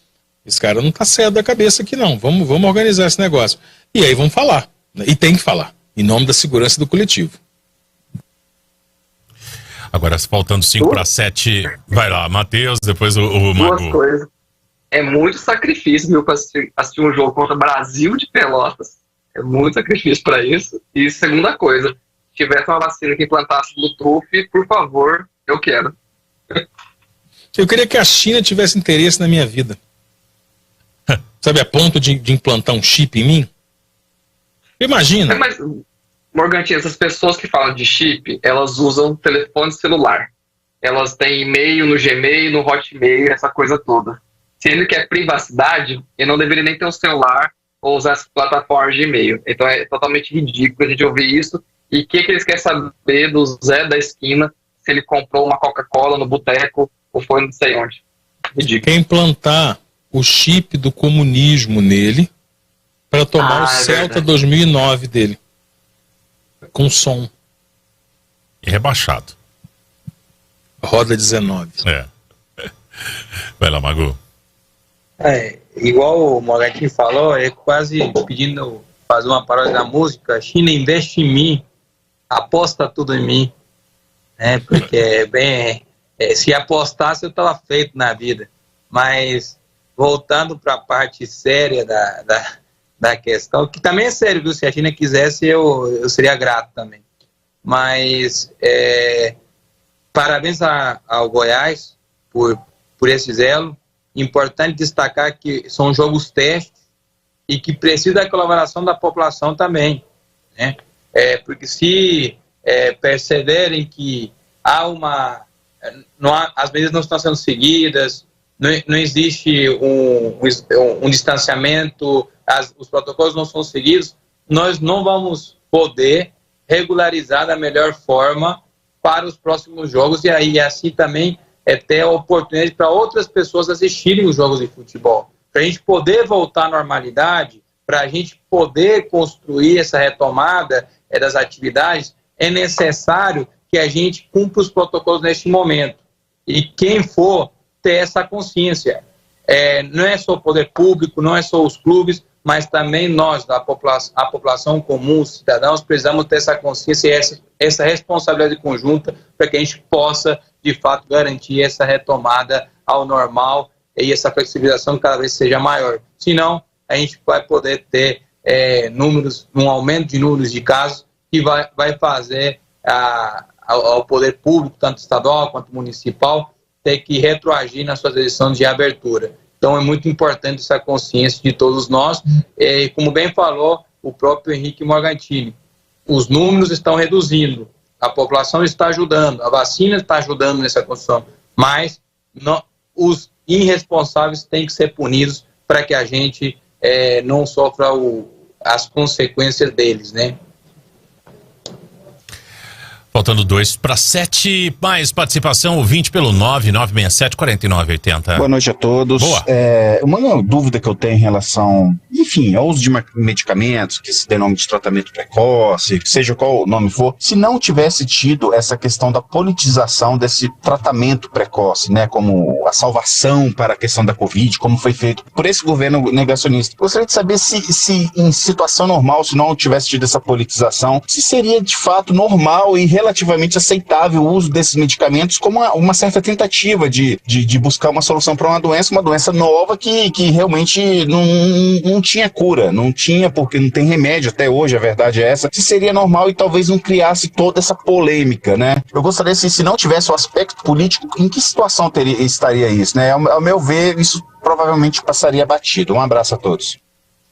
Esse cara não tá certo da cabeça aqui não, vamos organizar esse negócio. E aí vamos falar, né? E tem que falar, em nome da segurança do coletivo. Agora, faltando 5 para 7, vai lá, Matheus, depois o Mago. Duas coisas. É muito sacrifício, viu, para assistir um jogo contra o Brasil de Pelotas. É muito sacrifício para isso. E segunda coisa, se tivesse uma vacina que implantasse Bluetooth, por favor, eu quero. Eu queria que a China tivesse interesse na minha vida. Sabe, a ponto de implantar um chip em mim? Imagina. Mas, Morgantinho, essas pessoas que falam de chip, elas usam telefone celular. Elas têm e-mail no Gmail, no Hotmail, essa coisa toda. Se ele quer privacidade, ele não deveria nem ter um celular ou usar as plataformas de e-mail. Então é totalmente ridículo a gente ouvir isso. E o que eles querem saber do Zé da esquina, se ele comprou uma Coca-Cola no boteco ou foi não sei onde? Ridículo. Quer implantar o chip do comunismo nele para tomar o Celta 2009 dele. Com som. E rebaixado. Roda 19. Vai lá, Magu. Igual o Morgantinho falou, é quase pedindo fazer uma paródia da música. China investe em mim, aposta tudo em mim, né? Porque se apostasse eu estava feito na vida. Mas voltando para a parte séria da questão, que também é sério, viu? Se a China quisesse eu seria grato também. Mas parabéns ao Goiás por esse zelo. Importante destacar que são jogos testes e que precisa da colaboração da população também, né? Porque se perceberem que as medidas não estão sendo seguidas, não existe um distanciamento, os protocolos não são seguidos, nós não vamos poder regularizar da melhor forma para os próximos jogos e aí assim também ter a oportunidade para outras pessoas assistirem os jogos de futebol. Para a gente poder voltar à normalidade, para a gente poder construir essa retomada das atividades, é necessário que a gente cumpra os protocolos neste momento. E quem for ter essa consciência. não é só o poder público, não é só os clubes, mas também nós, a população comum, os cidadãos, precisamos ter essa consciência e essa responsabilidade conjunta para que a gente possa, de fato, garantir essa retomada ao normal e essa flexibilização cada vez seja maior. Senão, a gente vai poder ter um aumento de números de casos que vai fazer ao poder público, tanto estadual quanto municipal, ter que retroagir nas suas decisões de abertura. Então é muito importante essa consciência de todos nós. E como bem falou o próprio Henrique Morgantini, os números estão reduzindo, a população está ajudando, a vacina está ajudando nessa condição, mas os irresponsáveis têm que ser punidos para que a gente não sofra as consequências deles, né? Faltando 2 para 7, mais participação, ouvinte pelo 9967-4980. Boa noite a todos. Boa. Uma dúvida que eu tenho em relação, enfim, ao uso de medicamentos, que se dê nome de tratamento precoce, seja qual o nome for, se não tivesse tido essa questão da politização desse tratamento precoce, né, como a salvação para a questão da Covid, como foi feito por esse governo negacionista. Gostaria de saber se em situação normal, se não tivesse tido essa politização, se seria de fato normal e relativamente aceitável o uso desses medicamentos como uma certa tentativa de buscar uma solução para uma doença nova que realmente não tinha cura, não tinha, porque não tem remédio até hoje, a verdade é essa, se seria normal e talvez não criasse toda essa polêmica, né? Eu gostaria, se não tivesse o aspecto político, em que situação estaria isso, né? Ao meu ver, isso provavelmente passaria batido. Um abraço a todos.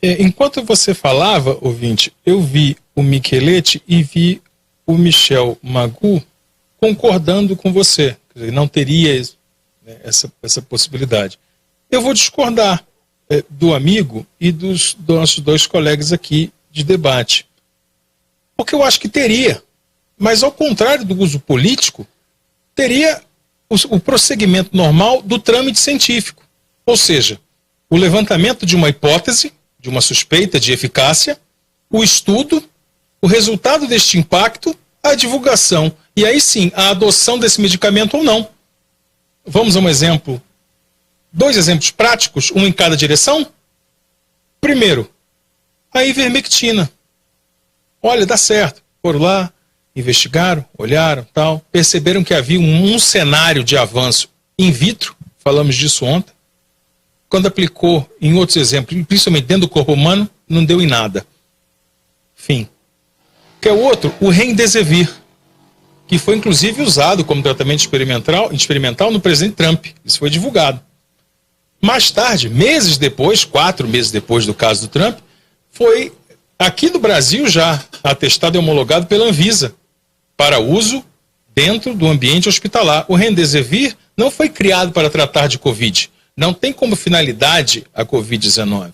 Enquanto você falava, ouvinte, eu vi o Micheletti e vi o Michel Magu concordando com você. Quer dizer, não teria essa possibilidade. Eu vou discordar do amigo e dos nossos 2 colegas aqui de debate. Porque eu acho que teria. Mas ao contrário do uso político, teria o prosseguimento normal do trâmite científico. Ou seja, o levantamento de uma hipótese, de uma suspeita de eficácia, o estudo, o resultado deste impacto, a divulgação, e aí sim, a adoção desse medicamento ou não. Vamos a um exemplo, 2 exemplos práticos, um em cada direção. Primeiro, a ivermectina. Olha, dá certo. Foram lá, investigaram, olharam, tal, perceberam que havia um cenário de avanço in vitro, falamos disso ontem. Quando aplicou em outros exemplos, principalmente dentro do corpo humano, não deu em nada. Fim. Que é o outro, o Remdesivir, que foi inclusive usado como tratamento experimental no presidente Trump. Isso foi divulgado. Mais tarde, meses depois, 4 meses depois do caso do Trump, foi aqui no Brasil já atestado e homologado pela Anvisa para uso dentro do ambiente hospitalar. O Remdesivir não foi criado para tratar de Covid. Não tem como finalidade a Covid-19.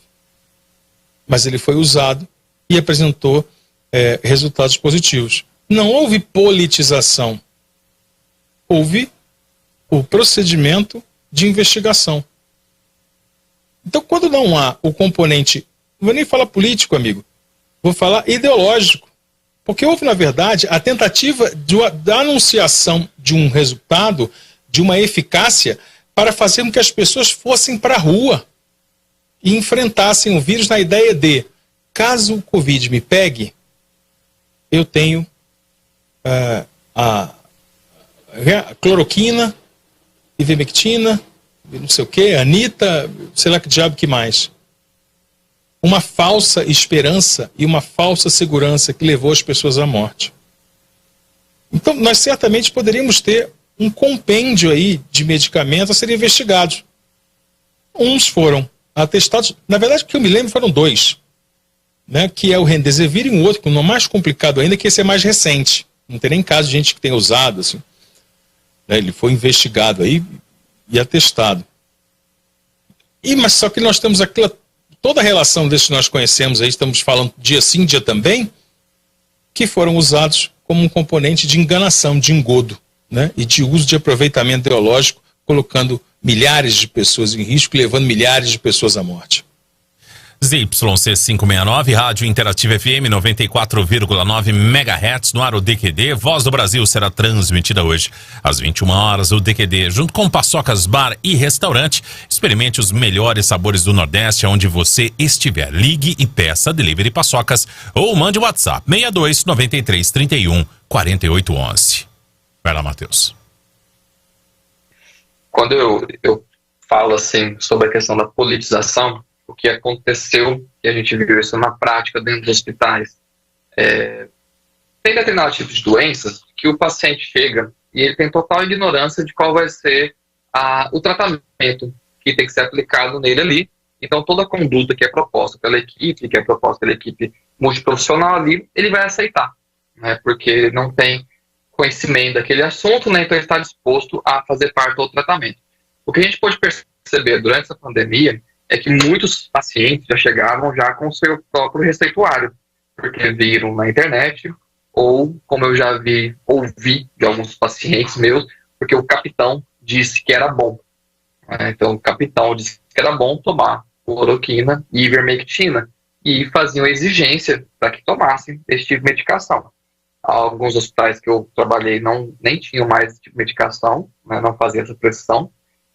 Mas ele foi usado e apresentou resultados positivos. Não houve politização. Houve o procedimento de investigação. Então, quando não há o componente, não vou nem falar político, amigo, vou falar ideológico. Porque houve, na verdade, a tentativa da anunciação de um resultado, de uma eficácia, para fazer com que as pessoas fossem para a rua e enfrentassem o vírus na ideia de, caso o Covid me pegue, eu tenho a cloroquina, ivermectina, não sei o que, Anitta, sei lá que diabo que mais. Uma falsa esperança e uma falsa segurança que levou as pessoas à morte. Então, nós certamente poderíamos ter um compêndio aí de medicamentos a serem investigados. Uns foram atestados, na verdade, o que eu me lembro foram 2. Né, que é o Remdesivir e um outro, que é o mais complicado ainda, que esse é mais recente. Não tem nem caso de gente que tenha usado. Assim, né, ele foi investigado aí e atestado. Mas só que nós temos aqui toda a relação desses que nós conhecemos, aí estamos falando dia sim, dia também, que foram usados como um componente de enganação, de engodo, né, e de uso de aproveitamento ideológico, colocando milhares de pessoas em risco e levando milhares de pessoas à morte. ZYC569, Rádio Interativa FM 94,9 MHz, no ar o DQD. Voz do Brasil será transmitida hoje às 21 horas. O DQD, junto com Paçocas Bar e Restaurante. Experimente os melhores sabores do Nordeste, onde você estiver. Ligue e peça Delivery Paçocas ou mande o WhatsApp 62 93 31 48 11. Vai lá, Matheus. Quando eu falo assim sobre a questão da politização, o que aconteceu, e a gente viu isso na prática dentro dos hospitais, tem determinados tipos de doenças que o paciente chega e ele tem total ignorância de qual vai ser o tratamento que tem que ser aplicado nele ali. Então toda a conduta que é proposta pela equipe multiprofissional ali, ele vai aceitar, né, porque ele não tem conhecimento daquele assunto, né, então ele está disposto a fazer parte do tratamento. O que a gente pode perceber durante essa pandemia é que muitos pacientes já chegavam já com o seu próprio receituário, porque viram na internet, ou como eu já ouvi de alguns pacientes meus, porque o capitão disse que era bom. Então o capitão disse que era bom tomar cloroquina e ivermectina, e faziam exigência para que tomassem esse tipo de medicação. Alguns hospitais que eu trabalhei nem tinham mais esse tipo de medicação, né, não faziam essa prescrição,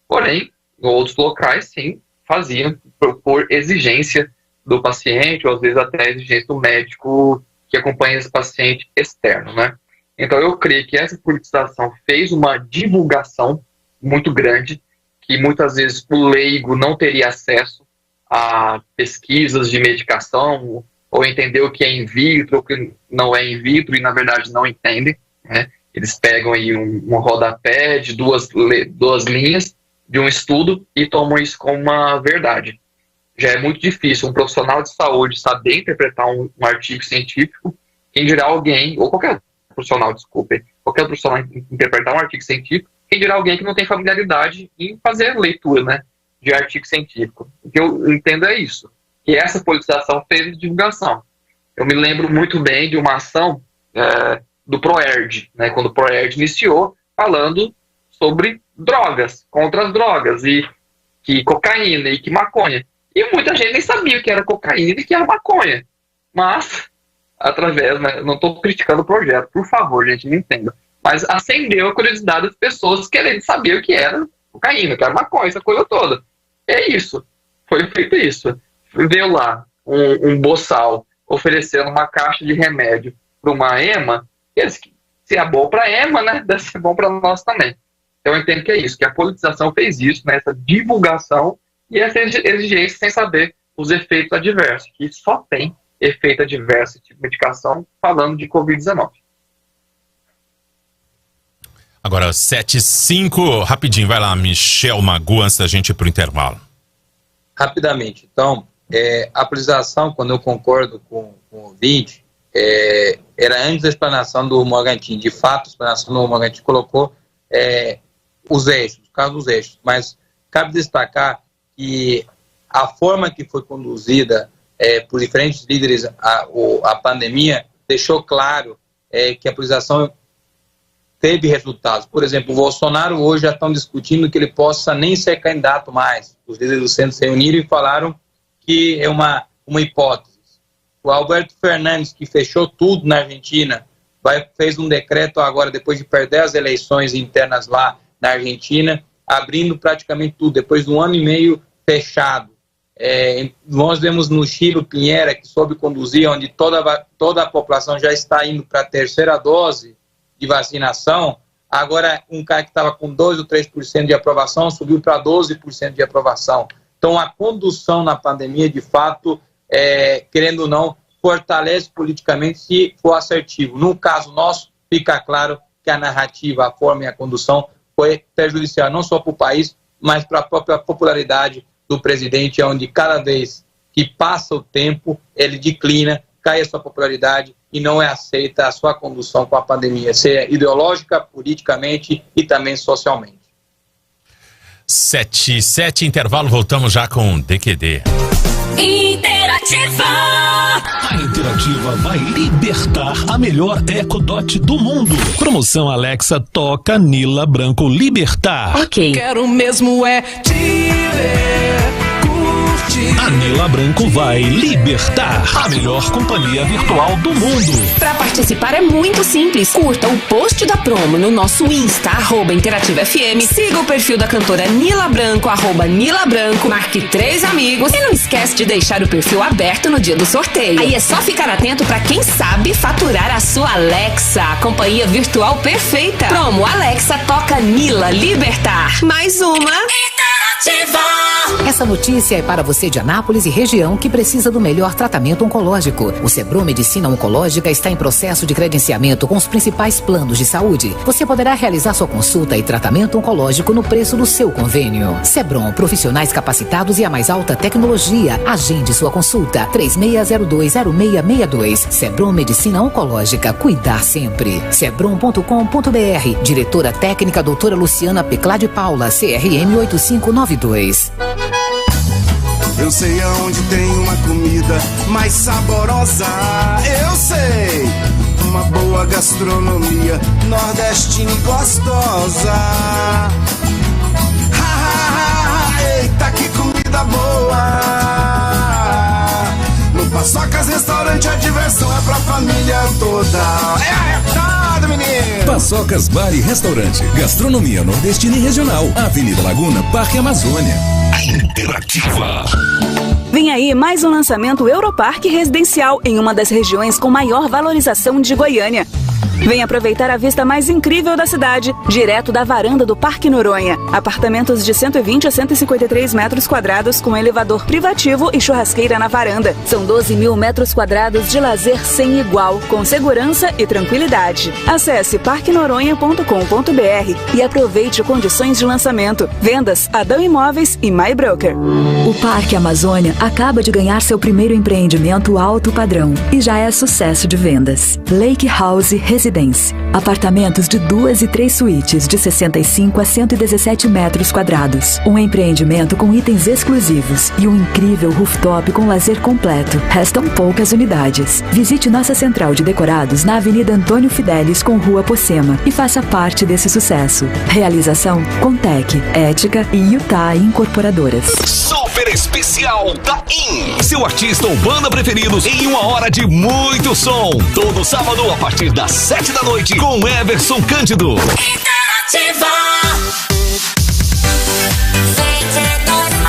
porém, em outros locais, sim, faziam por exigência do paciente, ou às vezes até exigência do médico que acompanha esse paciente externo, né? Então eu creio que essa politização fez uma divulgação muito grande, que muitas vezes o leigo não teria acesso a pesquisas de medicação, ou entender o que é in vitro, o que não é in vitro, e na verdade não entendem, né? Eles pegam aí um rodapé de duas linhas de um estudo e tomam isso como uma verdade. Já é muito difícil um profissional de saúde saber interpretar um artigo científico, quem dirá alguém, ou qualquer profissional interpretar um artigo científico, quem dirá alguém que não tem familiaridade em fazer leitura, né, de artigo científico. O que eu entendo é isso, que essa politização fez divulgação. Eu me lembro muito bem de uma ação do ProERD, né, quando o ProERD iniciou falando sobre drogas, contra as drogas, e que cocaína e que maconha. E muita gente nem sabia o que era cocaína e que era maconha. Mas, através, né, não estou criticando o projeto, por favor, gente, não entenda. Mas acendeu a curiosidade das pessoas querendo saber o que era cocaína, o que era maconha, essa coisa toda. É isso. Foi feito isso. Veio lá um boçal oferecendo uma caixa de remédio para uma EMA, e se é bom para a EMA, né, deve ser bom para nós também. Então eu entendo que é isso, que a politização fez isso, né, essa divulgação e essa exigência sem saber os efeitos adversos, que só tem efeito adverso tipo de medicação falando de Covid-19. Agora 7h05, rapidinho, vai lá, Michel Magu, antes da gente ir para o intervalo. Rapidamente, então, a politização, quando eu concordo com o ouvinte, era antes da explanação do Morgantin. De fato, a explanação do Morgantin colocou os eixos, o caso dos eixos, mas cabe destacar que a forma que foi conduzida por diferentes líderes a pandemia deixou claro que a politização teve resultados. Por exemplo, o Bolsonaro hoje já estão discutindo que ele possa nem ser candidato mais. Os líderes do centro se reuniram e falaram que é uma hipótese. O Alberto Fernandes, que fechou tudo na Argentina, fez um decreto agora, depois de perder as eleições internas lá na Argentina, abrindo praticamente tudo, depois de 1 ano e meio fechado. Nós vemos no Chile o Piñera, que soube conduzir, onde toda a população já está indo para a 3ª dose de vacinação. Agora, um cara que estava com 2 ou 3% de aprovação subiu para 12% de aprovação. Então, a condução na pandemia, de fato, querendo ou não, fortalece politicamente se for assertivo. No caso nosso, fica claro que a narrativa, a forma e a condução foi prejudicial não só para o país, mas para a própria popularidade do presidente, onde cada vez que passa o tempo, ele declina, cai a sua popularidade e não é aceita a sua condução com a pandemia, seja ideológica, politicamente e também socialmente. 7h07, intervalo, voltamos já com DQD. Interativa. A Interativa vai libertar a melhor EcoDot do mundo. Promoção Alexa toca Nila Branco libertar. Ok. Quero mesmo te ver, curtir. A Nila Branco vai libertar a melhor companhia virtual do mundo. Para participar é muito simples. Curta o post da promo no nosso Insta, @InterativFM. Siga o perfil da cantora Nila Branco, @Nila Branco. Marque 3 amigos e não esquece de deixar o perfil aberto no dia do sorteio. Aí é só ficar atento para quem sabe faturar a sua Alexa, a companhia virtual perfeita. Promo Alexa toca Nila Libertar. Mais uma. Interativa. Essa notícia é para você de Anápolis e região que precisa do melhor tratamento oncológico. O Sebrom Medicina Oncológica está em processo de credenciamento com os principais planos de saúde. Você poderá realizar sua consulta e tratamento oncológico no preço do seu convênio. Sebrom, profissionais capacitados e a mais alta tecnologia. Agende sua consulta. 36020662. Sebrom Medicina Oncológica. Cuidar sempre. Sebrom.com.br. Diretora técnica doutora Luciana Peclá de Paula, CRM 8592. Eu sei aonde tem uma comida mais saborosa. Eu sei, uma boa gastronomia nordestina e gostosa. Eita, que comida boa! No Paçocas Restaurante a diversão é pra família toda. É arretado, menino! Paçocas Bar e Restaurante. Gastronomia nordestina e regional. Avenida Laguna, Parque Amazônia. Interativa. Vem aí mais um lançamento Europarque Residencial em uma das regiões com maior valorização de Goiânia. Vem aproveitar a vista mais incrível da cidade, direto da varanda do Parque Noronha. Apartamentos de 120 a 153 metros quadrados com elevador privativo e churrasqueira na varanda. São 12 mil metros quadrados de lazer sem igual, com segurança e tranquilidade. Acesse parquenoronha.com.br e aproveite condições de lançamento. Vendas Adão Imóveis e MyBroker. O Parque Amazônia acaba de ganhar seu primeiro empreendimento alto padrão e já é sucesso de vendas. Lake House Residência. Apartamentos de 2 e 3 suítes de 65 a 117 metros quadrados. Um empreendimento com itens exclusivos e um incrível rooftop com lazer completo. Restam poucas unidades. Visite nossa central de decorados na Avenida Antônio Fidelis com Rua Pocema e faça parte desse sucesso. Realização Contec, Ética e Utah Incorporadoras. Super especial da IN. Seu artista ou banda preferidos em uma hora de muito som. Todo sábado a partir das 7 da noite com Everson Cândido. Interativa.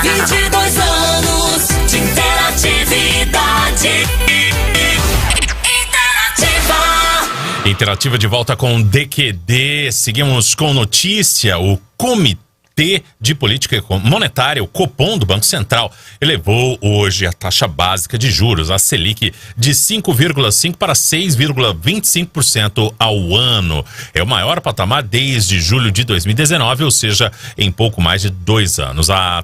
22 anos de interatividade. Interativa de volta com DQD. Seguimos com notícia. O Comitê de Política Monetária, o Copom do Banco Central, elevou hoje a taxa básica de juros, a Selic, de 5,5% para 6,25% ao ano. É o maior patamar desde julho de 2019, ou seja, em pouco mais de 2 anos. A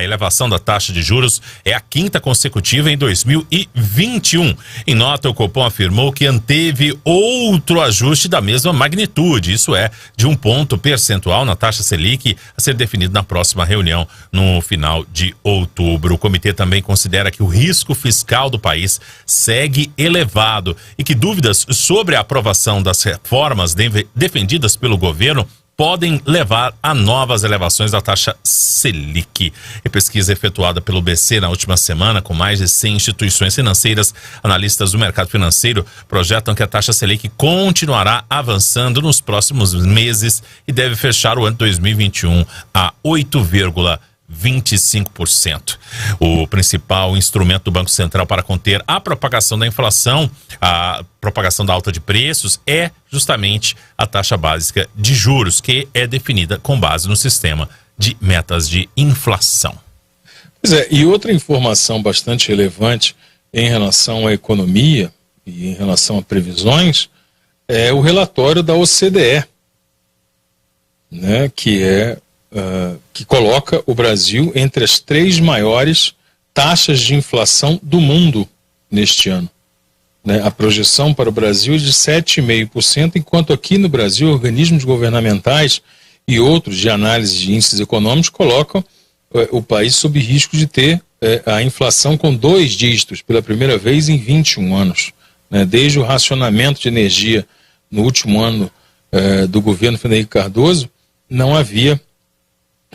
elevação da taxa de juros é a 5ª consecutiva em 2021. Em nota, o Copom afirmou que anteve outro ajuste da mesma magnitude, isso é, de 1 ponto percentual na taxa Selic, a ser definido na próxima reunião no final de outubro. O comitê também considera que o risco fiscal do país segue elevado e que dúvidas sobre a aprovação das reformas defendidas pelo governo podem levar a novas elevações da taxa Selic. Em pesquisa efetuada pelo BC na última semana, com mais de 100 instituições financeiras, analistas do mercado financeiro projetam que a taxa Selic continuará avançando nos próximos meses e deve fechar o ano 2021 a 8,25%. O principal instrumento do Banco Central para conter a propagação da inflação, a propagação da alta de preços, é justamente a taxa básica de juros, que é definida com base no sistema de metas de inflação. Pois é, e outra informação bastante relevante em relação à economia e em relação a previsões é o relatório da OCDE, né, que coloca o Brasil entre as 3 maiores taxas de inflação do mundo neste ano. Né? A projeção para o Brasil é de 7,5%, enquanto aqui no Brasil organismos governamentais e outros de análise de índices econômicos colocam o país sob risco de ter a inflação com 2 dígitos pela primeira vez em 21 anos. Né? Desde o racionamento de energia no último ano do governo Fernando Henrique Cardoso, não havia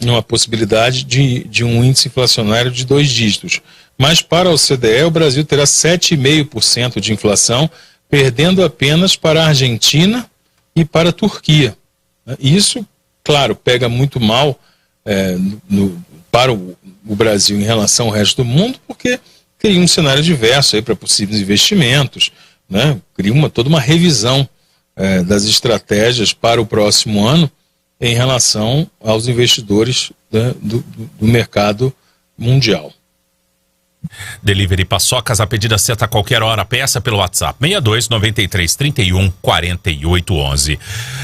uma possibilidade de um índice inflacionário de 2 dígitos. Mas para a OCDE, o Brasil terá 7,5% de inflação, perdendo apenas para a Argentina e para a Turquia. Isso, claro, pega muito mal para o Brasil em relação ao resto do mundo, porque cria um cenário diverso para possíveis investimentos, né? Cria toda uma revisão das estratégias para o próximo ano em relação aos investidores, né, do mercado mundial. Delivery Paçocas, a pedida certa a qualquer hora. Peça pelo WhatsApp 62 93 31 48 11.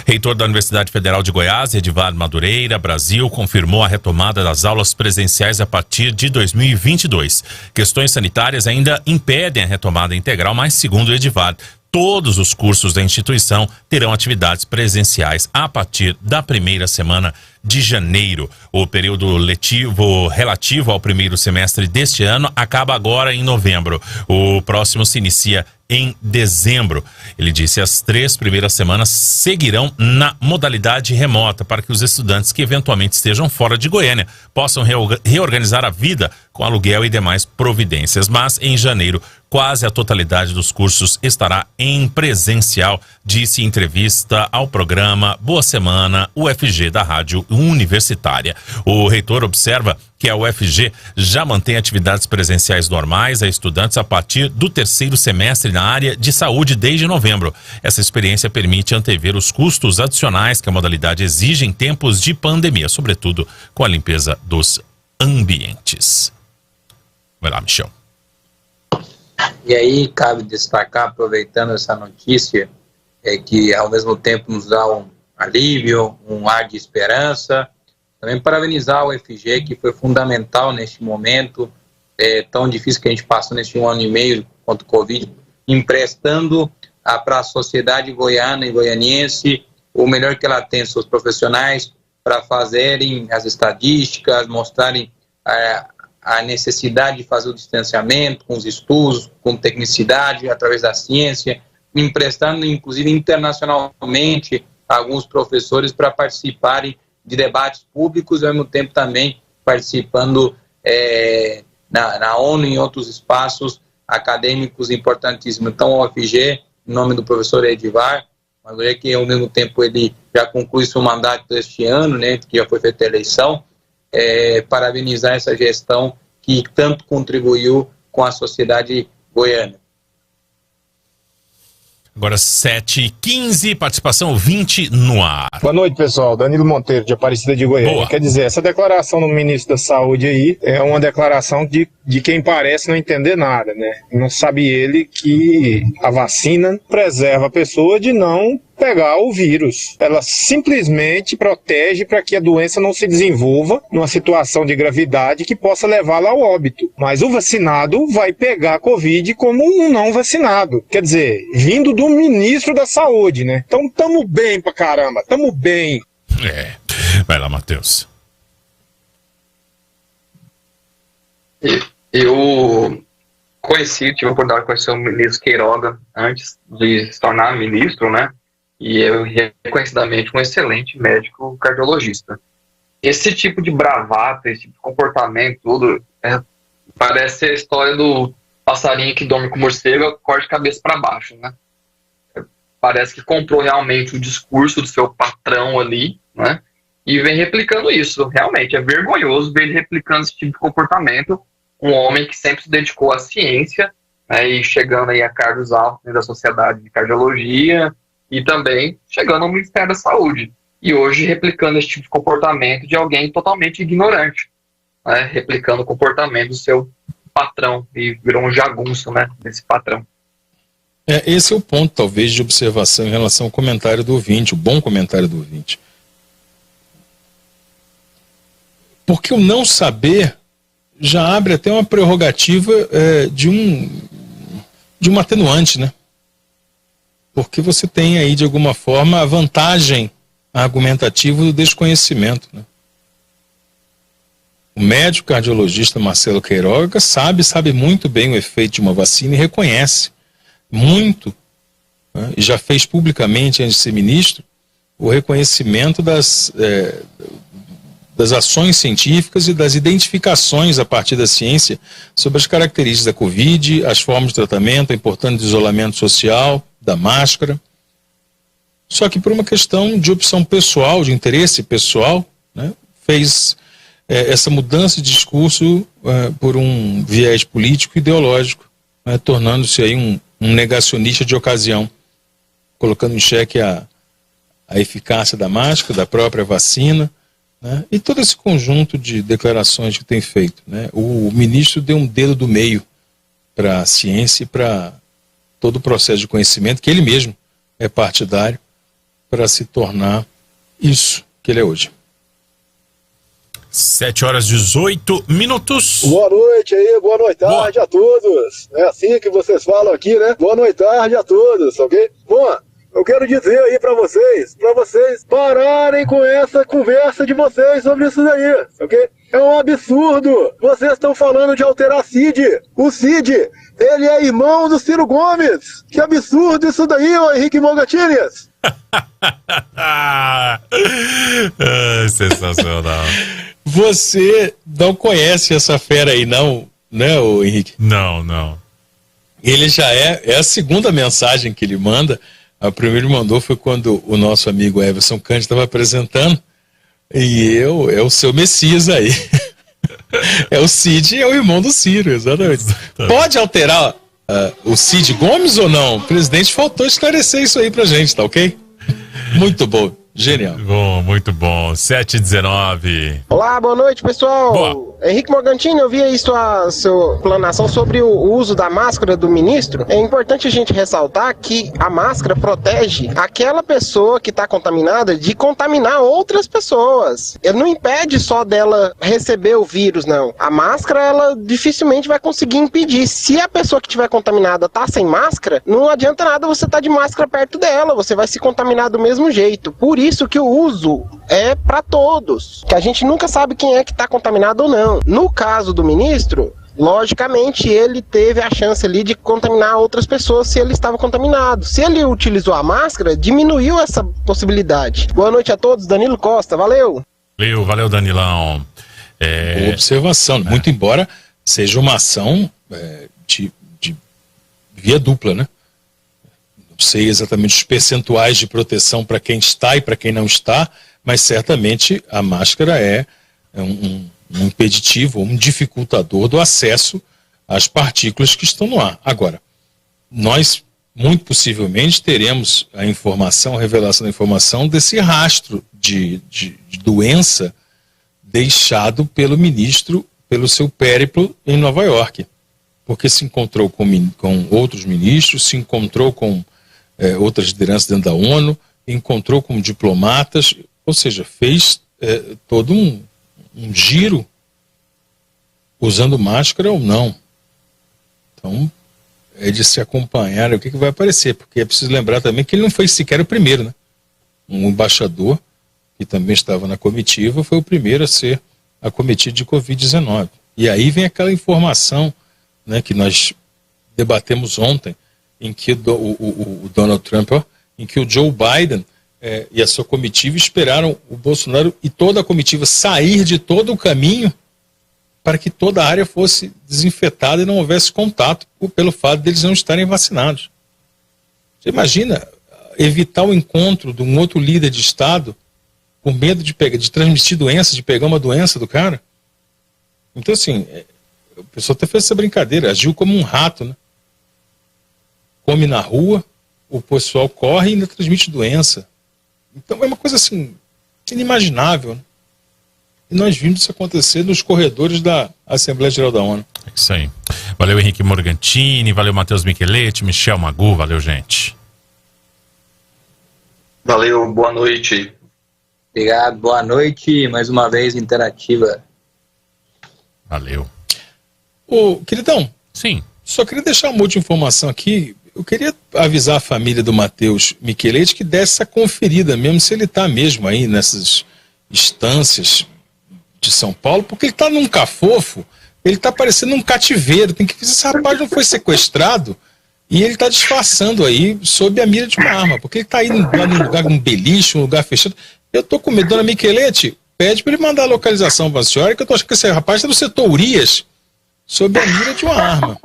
Reitor da Universidade Federal de Goiás, Edivaldo Madureira Brasil, confirmou a retomada das aulas presenciais a partir de 2022. Questões sanitárias ainda impedem a retomada integral, mas segundo o Edivaldo, todos os cursos da instituição terão atividades presenciais a partir da primeira semana de janeiro. O período letivo relativo ao primeiro semestre deste ano acaba agora em novembro. O próximo se inicia em dezembro. Ele disse que as 3 primeiras semanas seguirão na modalidade remota para que os estudantes que eventualmente estejam fora de Goiânia possam reorganizar a vida com aluguel e demais providências. Mas em janeiro, quase a totalidade dos cursos estará em presencial, disse em entrevista ao programa Boa Semana UFG da Rádio Universitária. O reitor observa que a UFG já mantém atividades presenciais normais a estudantes a partir do 3º semestre na área de saúde desde novembro. Essa experiência permite antever os custos adicionais que a modalidade exige em tempos de pandemia, sobretudo com a limpeza dos ambientes. Vai lá, Michel. E aí cabe destacar, aproveitando essa notícia, que ao mesmo tempo nos dá um alívio, um ar de esperança. Também parabenizar o UFG, que foi fundamental neste momento tão difícil que a gente passou neste 1 ano e meio contra o Covid, emprestando para a sociedade goiana e goianiense o melhor que ela tem, seus profissionais, para fazerem as estatísticas, mostrarem a necessidade de fazer o distanciamento com os estudos, com tecnicidade, através da ciência, emprestando inclusive internacionalmente alguns professores para participarem de debates públicos e ao mesmo tempo também participando na ONU e em outros espaços acadêmicos importantíssimos. Então, o UFG, em nome do professor Edivar, mas que ao mesmo tempo ele já conclui seu mandato deste ano, né, que já foi feita a eleição, parabenizar essa gestão que tanto contribuiu com a sociedade goiana. Agora 7h15, participação 20 no ar. Boa noite, pessoal. Danilo Monteiro, de Aparecida de Goiânia. Boa. Quer dizer, essa declaração do ministro da Saúde aí é uma declaração de quem parece não entender nada, né? Não sabe ele que a vacina preserva a pessoa de não pegar o vírus. Ela simplesmente protege para que a doença não se desenvolva numa situação de gravidade que possa levá-la ao óbito. Mas o vacinado vai pegar a Covid como um não vacinado. Quer dizer, vindo do ministro da Saúde, né? Então tamo bem pra caramba, tamo bem. Vai lá, Matheus. Eu tive a oportunidade de conhecer o ministro Queiroga antes de se tornar ministro, né? E eu reconhecidamente um excelente médico cardiologista. Esse tipo de bravata, esse tipo de comportamento, tudo, parece ser a história do passarinho que dorme com morcego, corta de cabeça para baixo, né? Parece que comprou realmente o discurso do seu patrão ali, né? E vem replicando isso. Realmente é vergonhoso ver ele replicando esse tipo de comportamento. Um homem que sempre se dedicou à ciência, né, e chegando aí a cargos altos, né, da Sociedade de Cardiologia e também chegando ao Ministério da Saúde. E hoje replicando esse tipo de comportamento de alguém totalmente ignorante, né, replicando o comportamento do seu patrão e virou um jagunço, né, desse patrão. Esse é o ponto, talvez, de observação em relação ao comentário do ouvinte, o bom comentário do ouvinte. Porque o não saber já abre até uma prerrogativa de um atenuante, né? Porque você tem aí, de alguma forma, a vantagem argumentativa do desconhecimento, né? O médico cardiologista Marcelo Queiroga sabe muito bem o efeito de uma vacina e reconhece muito, né? E já fez publicamente, antes de ser ministro, o reconhecimento das ações científicas e das identificações a partir da ciência sobre as características da Covid, as formas de tratamento, a importância do isolamento social, da máscara. Só que por uma questão de opção pessoal, de interesse pessoal, né, fez essa mudança de discurso por um viés político e ideológico, né, tornando-se aí um negacionista de ocasião, colocando em xeque a eficácia da máscara, da própria vacina, né, e todo esse conjunto de declarações que tem feito, né. O ministro deu um dedo do meio para a ciência e para todo o processo de conhecimento, que ele mesmo é partidário, para se tornar isso que ele é hoje. 7h18. Boa noite aí, boa noite tarde a todos. É assim que vocês falam aqui, né? Boa noite tarde a todos, ok? Bom, eu quero dizer aí pra vocês pararem com essa conversa de vocês sobre isso daí, ok? É um absurdo. Vocês estão falando de alterar Cid. O Cid, ele é irmão do Ciro Gomes. Que absurdo isso daí, ô Henrique Morgantinias. Sensacional. Você não conhece essa fera aí, não, né, ô Henrique? Não. Ele já é a segunda mensagem que ele manda. A primeira que mandou foi quando o nosso amigo Everson Cândido estava apresentando. E é o seu Messias aí. É o Cid, é o irmão do Ciro, exatamente. Pode alterar o Cid Gomes ou não? O presidente faltou esclarecer isso aí pra gente, tá ok? Muito bom, genial. Bom, muito bom. 7h19. Olá, boa noite, pessoal. Boa. Henrique Morgantini, eu vi aí sua explanação sobre o uso da máscara do ministro. É importante a gente ressaltar que a máscara protege aquela pessoa que está contaminada de contaminar outras pessoas. Ele não impede só dela receber o vírus, não. A máscara, ela dificilmente vai conseguir impedir. Se a pessoa que estiver contaminada tá sem máscara, não adianta nada você estar de máscara perto dela, você vai se contaminar do mesmo jeito. Por isso que o uso é para todos, que a gente nunca sabe quem é que está contaminado ou não. No caso do ministro, logicamente ele teve a chance ali de contaminar outras pessoas se ele estava contaminado. Se ele utilizou a máscara, diminuiu essa possibilidade. Boa noite a todos, Danilo Costa, valeu! Valeu Danilão. Boa observação, muito embora seja uma ação de via dupla, né? Não sei exatamente os percentuais de proteção para quem está e para quem não está, mas certamente a máscara é um impeditivo, um dificultador do acesso às partículas que estão no ar. Agora, nós muito possivelmente teremos a informação, a revelação da informação desse rastro de doença deixado pelo ministro, pelo seu périplo em Nova York, porque se encontrou com outros ministros, se encontrou com outras lideranças dentro da ONU, encontrou com diplomatas, ou seja, fez todo um giro usando máscara ou não. Então, é de se acompanhar o que vai aparecer, porque é preciso lembrar também que ele não foi sequer o primeiro, né? Um embaixador, que também estava na comitiva, foi o primeiro a ser acometido de Covid-19. E aí vem aquela informação, né, que nós debatemos ontem, em que o Donald Trump, em que o Joe Biden e a sua comitiva esperaram o Bolsonaro e toda a comitiva sair de todo o caminho para que toda a área fosse desinfetada e não houvesse contato pelo fato deles não estarem vacinados. Você imagina evitar o encontro de um outro líder de Estado por medo de transmitir doença, de pegar uma doença do cara? Então, assim, o pessoal até fez essa brincadeira, agiu como um rato, né? Come na rua, o pessoal corre e ainda transmite doença. Então é uma coisa assim, inimaginável, né? E nós vimos isso acontecer nos corredores da Assembleia Geral da ONU. É isso aí. Valeu Henrique Morgantini, valeu Matheus Micheletti, Michel Magu, valeu gente. Valeu, boa noite. Obrigado, boa noite, mais uma vez interativa. Valeu. Ô, queridão. Sim. Só queria deixar uma última informação aqui. Eu queria avisar a família do Matheus Micheletti que desse essa conferida mesmo, se ele está mesmo aí nessas instâncias de São Paulo, porque ele está num cafofo, ele está parecendo um cativeiro. Tem que ver se esse rapaz não foi sequestrado e ele está disfarçando aí sob a mira de uma arma, porque ele está aí lá num lugar, num beliche, um lugar fechado. Eu tô com medo, dona Micheletti, pede para ele mandar a localização para a senhora, que eu tô achando que esse rapaz está no setor Urias, sob a mira de uma arma.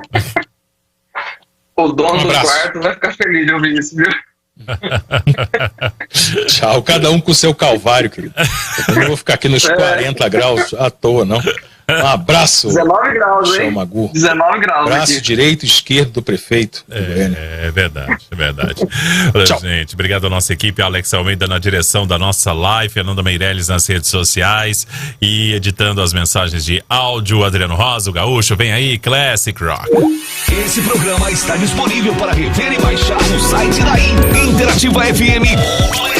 O dono do quarto vai ficar feliz de ouvir isso, viu? Tchau, cada um com o seu calvário, querido. Eu não vou ficar aqui nos 40 graus à toa, não. Um abraço. 19 graus, hein? Magu. 19 graus. Braço aqui. direito e esquerdo do prefeito. É verdade, é verdade. Tchau. Gente, obrigado à nossa equipe, Alex Almeida na direção da nossa live, Fernanda Meirelles nas redes sociais e editando as mensagens de áudio, Adriano Rosa, o Gaúcho, vem aí, Classic Rock. Esse programa está disponível para rever e baixar no site da Interativa FM.